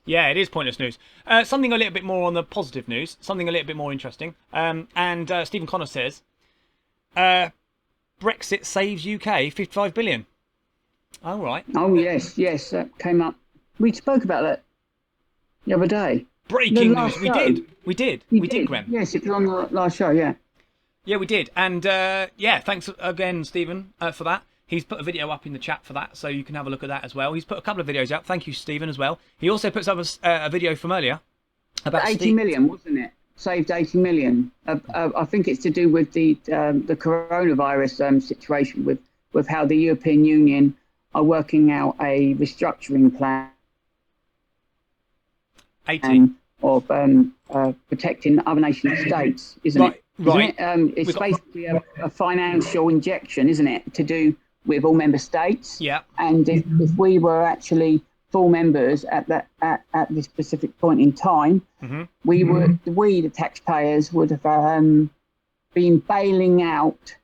Yeah, it is pointless news. Something a little bit more on the positive news. Something a little bit more interesting. And Stephen Connor says, Brexit saves UK 55 billion. All right. Oh, yes, that came up. We spoke about that the other day. Breaking news. We did, Grem. Yes, it was on the last show, yeah. Yeah, we did. And, yeah, thanks again, Stephen, for that. He's put a video up in the chat for that, so you can have a look at that as well. He's put a couple of videos out. Thank you, Stephen, as well. He also puts up a video from earlier about 80 million, wasn't it? Saved 80 million. I think it's to do with the coronavirus situation, with how the European Union are working out a restructuring plan 80 of protecting other nation states, isn't it? Right. It's basically a financial injection, isn't it, to do with all member states. Yeah. And if we were actually full members at this specific point in time, we the taxpayers would have been bailing out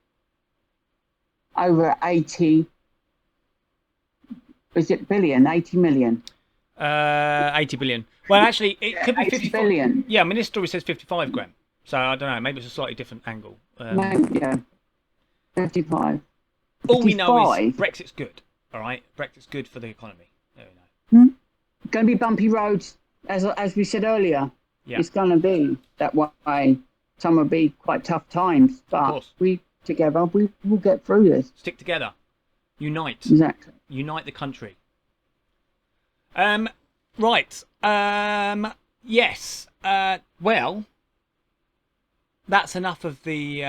over 80. Is it billion? 80 million. 80 billion. Well, actually, it could be 55 billion. Yeah, I mean, this story says 55 grand. So I don't know. Maybe it's a slightly different angle. Yeah, 55. All we know is 55. Brexit's good. All right, Brexit's good for the economy. There we know. Going to be bumpy roads, as we said earlier. Yeah. It's going to be that way. Some will be quite tough times, but we together we will get through this. Stick together. Unite. Exactly. Unite the country. Right. Yes. Well, that's enough of the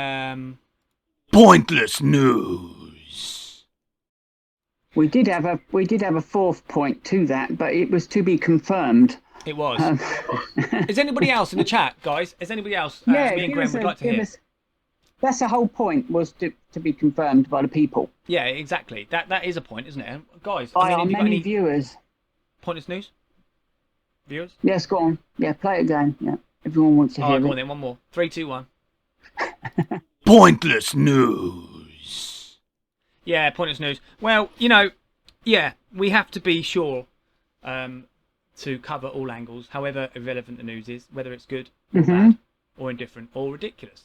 Pointless news. We did have a fourth point to that, but it was to be confirmed. It was. Is anybody else in the chat, guys? Is anybody else? Yeah, me and Graham would like to hear. That's the whole point, was to be confirmed by the people. Yeah, exactly. That is a point, isn't it? Guys, By I mean, our have you got many any viewers. pointless news? Viewers? Yes, go on. Yeah, play it again. Yeah, everyone wants to hear go it. on then. One more. 3, 2, 1. Pointless news. Yeah, pointless news. Well, you know, yeah, we have to be sure to cover all angles, however irrelevant the news is, whether it's good or bad, or indifferent, or ridiculous.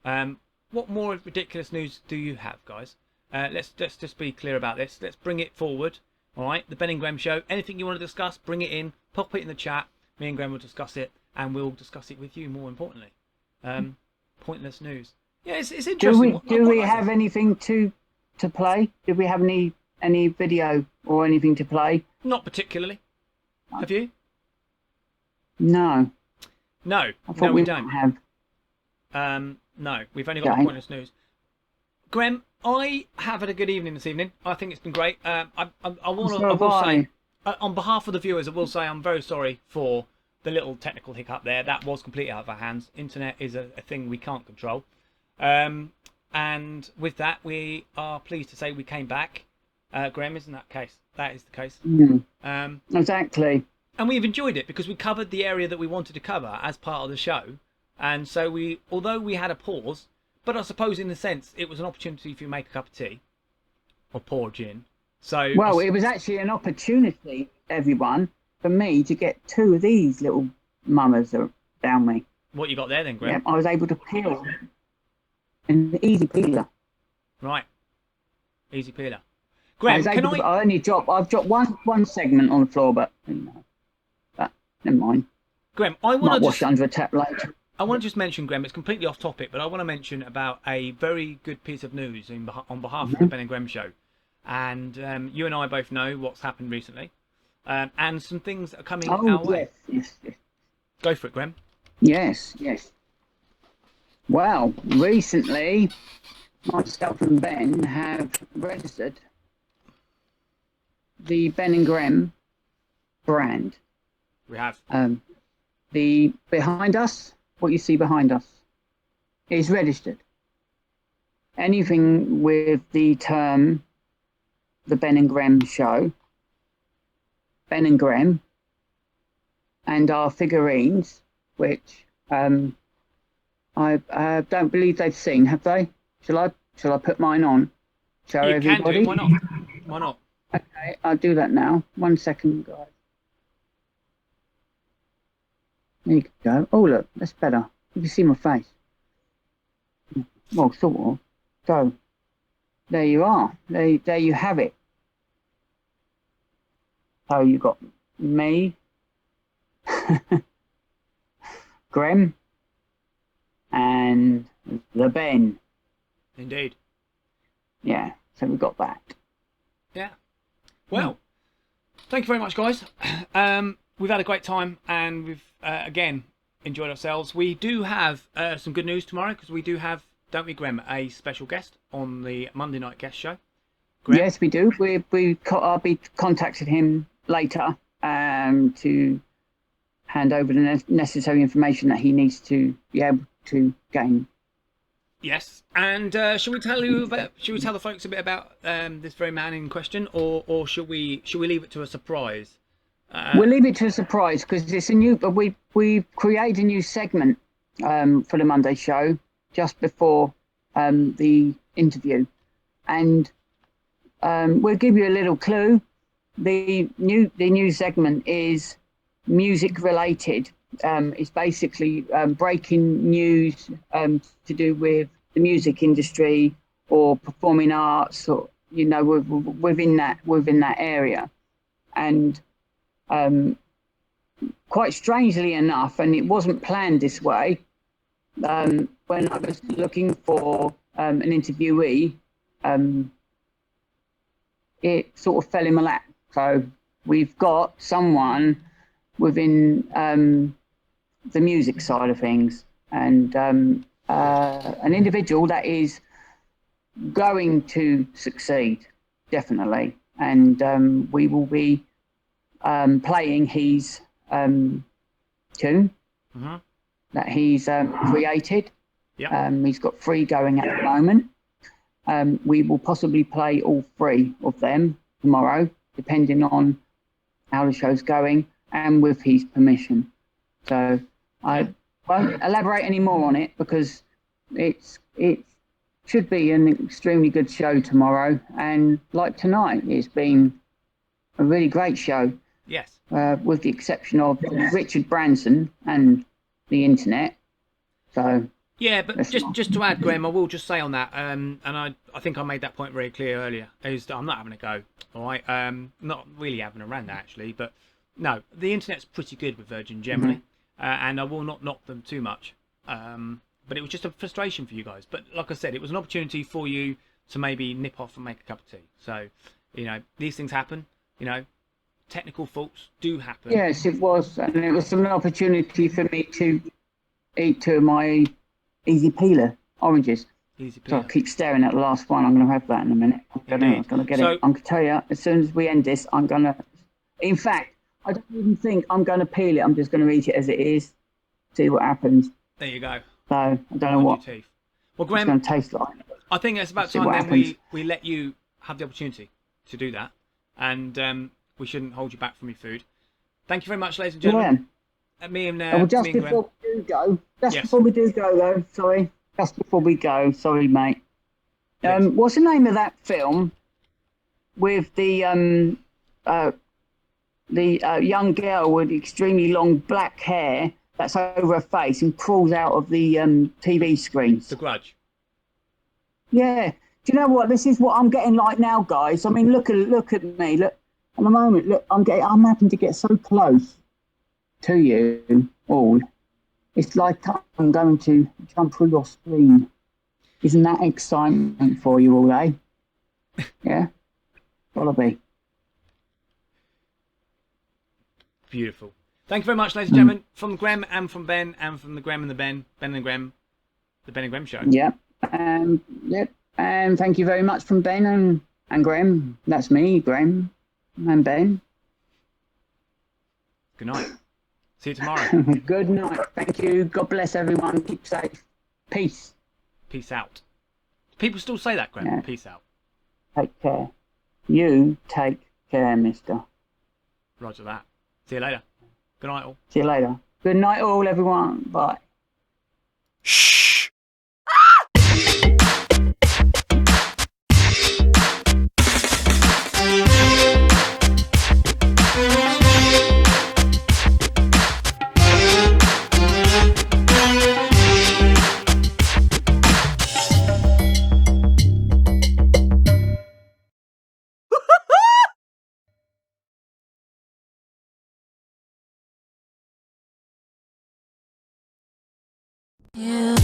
What more ridiculous news do you have, guys? Let's just be clear about this. Let's bring it forward. All right, the Ben&Grem Show. Anything you want to discuss, bring it in. Pop it in the chat. Me and Graham will discuss it, and we'll discuss it with you. More importantly, pointless news. Yeah, it's interesting. Do we have anything to play? Did we have any video or anything to play? Not particularly. Have you? No. No. I thought we we don't have. No, we've only got the pointless news. Graham, I have had a good evening this evening. I think it's been great. I will say, on behalf of the viewers, I will say I'm very sorry for the little technical hiccup there. That was completely out of our hands. Internet is a thing we can't control. And with that, we are pleased to say we came back. Graham, isn't that case? That is the case. Exactly. And we've enjoyed it because we covered the area that we wanted to cover as part of the show. And so although we had a pause, but I suppose in a sense it was an opportunity for you to make a cup of tea or pour gin. So well, it was actually an opportunity, everyone, for me to get 2 of these little mummers down me. What you got there then, Graham? Yeah, I was able to peel an easy peeler. Right, easy peeler. Graham, I've dropped one segment on the floor, but never mind. Graham, I want to wash under a tap later. I want to just mention, Grem, it's completely off topic, but I want to mention about a very good piece of news on behalf of the Ben&Grem Show. And you and I both know what's happened recently, and some things that are coming our way. Yes. Go for it, Grem. Yes. Well, recently, myself and Ben have registered the Ben&Grem brand. We have. The behind us, what you see behind us, is registered. Anything with the term the Ben&Grem Show, Ben&Grem, and our figurines, which I don't believe they've seen, have they? Shall I put mine on? Show You everybody. can do it. Why not? Okay, I'll do that now. 1 second, guys. There you go. Oh, look, that's better. You can see my face. Well, sort of. So, there you are. There you have it. So you got me, Grem, and the Ben. Indeed. Yeah, so we got that. Yeah. Well, thank you very much, guys. We've had a great time, and we've again enjoyed ourselves. We do have some good news tomorrow, because we do have, don't we, Grem, a special guest on the Monday night guest show. Grem? Yes, we do. I'll be contacting him later to hand over the necessary information that he needs to be able to gain. Yes, and shall we tell the folks a bit about this very man in question, or shall we leave it to a surprise? We'll leave it to a surprise, because it's a new. We created a new segment for the Monday show just before the interview, and we'll give you a little clue. The new segment is music related. It's basically breaking news to do with the music industry or performing arts, or within that area. And quite strangely enough, and it wasn't planned this way, when I was looking for an interviewee, it sort of fell in my lap. So we've got someone within the music side of things, and an individual that is going to succeed, definitely. And we will be playing his tune that he's created. Yep. He's got 3 going at the moment. We will possibly play all 3 of them tomorrow, depending on how the show's going and with his permission. So I won't elaborate any more on it, because it should be an extremely good show tomorrow. And like tonight, it's been a really great show. Yes. With the exception of Richard Branson and the internet. So yeah, but just to add, Graham, I will just say on that, and I think I made that point very clear earlier, is that I'm not having a go, all right? Not really having a rant, actually, but no, the internet's pretty good with Virgin generally, and I will not knock them too much. But it was just a frustration for you guys. But like I said, it was an opportunity for you to maybe nip off and make a cup of tea. So, these things happen, technical faults do happen. Yes, it was, and it was an opportunity for me to eat 2 of my easy peeler oranges. Easy So peeler. I keep staring at the last one. I'm going to have that in a minute. I'm going to get it. I'm going to tell you, as soon as we end this, I'm going to... In fact, I don't even think I'm going to peel it. I'm just going to eat it as it is, see what happens. There you go. So I don't know what Teeth. it's Well, Graham, going to taste like. I think it's about See time what then happens. we let you have the opportunity to do that. And we shouldn't hold you back from your food. Thank you very much, ladies and gentlemen. Me and Well, just me and before Graham. we do go, Yes. before we do go though, sorry, just before we go, sorry, mate. Yes. What's the name of that film with the young girl with extremely long black hair that's over her face and crawls out of the TV screens? The Grudge. Yeah. Do you know what? This is what I'm getting like now, guys. I mean, look at me. Look, at the moment, look, I'm having to get so close to you all. It's like I'm going to jump through your screen. Isn't that excitement for you all, eh? Yeah? Gotta be. Beautiful. Thank you very much, ladies and gentlemen, from Grem and from Ben and from the Grem and the Ben, Ben and Grem, the Ben&Grem Show. Yep. Yep. And thank you very much from Ben and Grem. That's me, Grem and Ben. Good night. See you tomorrow. Good night. Thank you. God bless everyone. Keep safe. Peace. Peace out. People still say that, Grem. Yeah. Peace out. Take care. You take care, mister. Roger that. See you later. Good night, all. See you later. Good night, all, everyone. Bye. Shh. You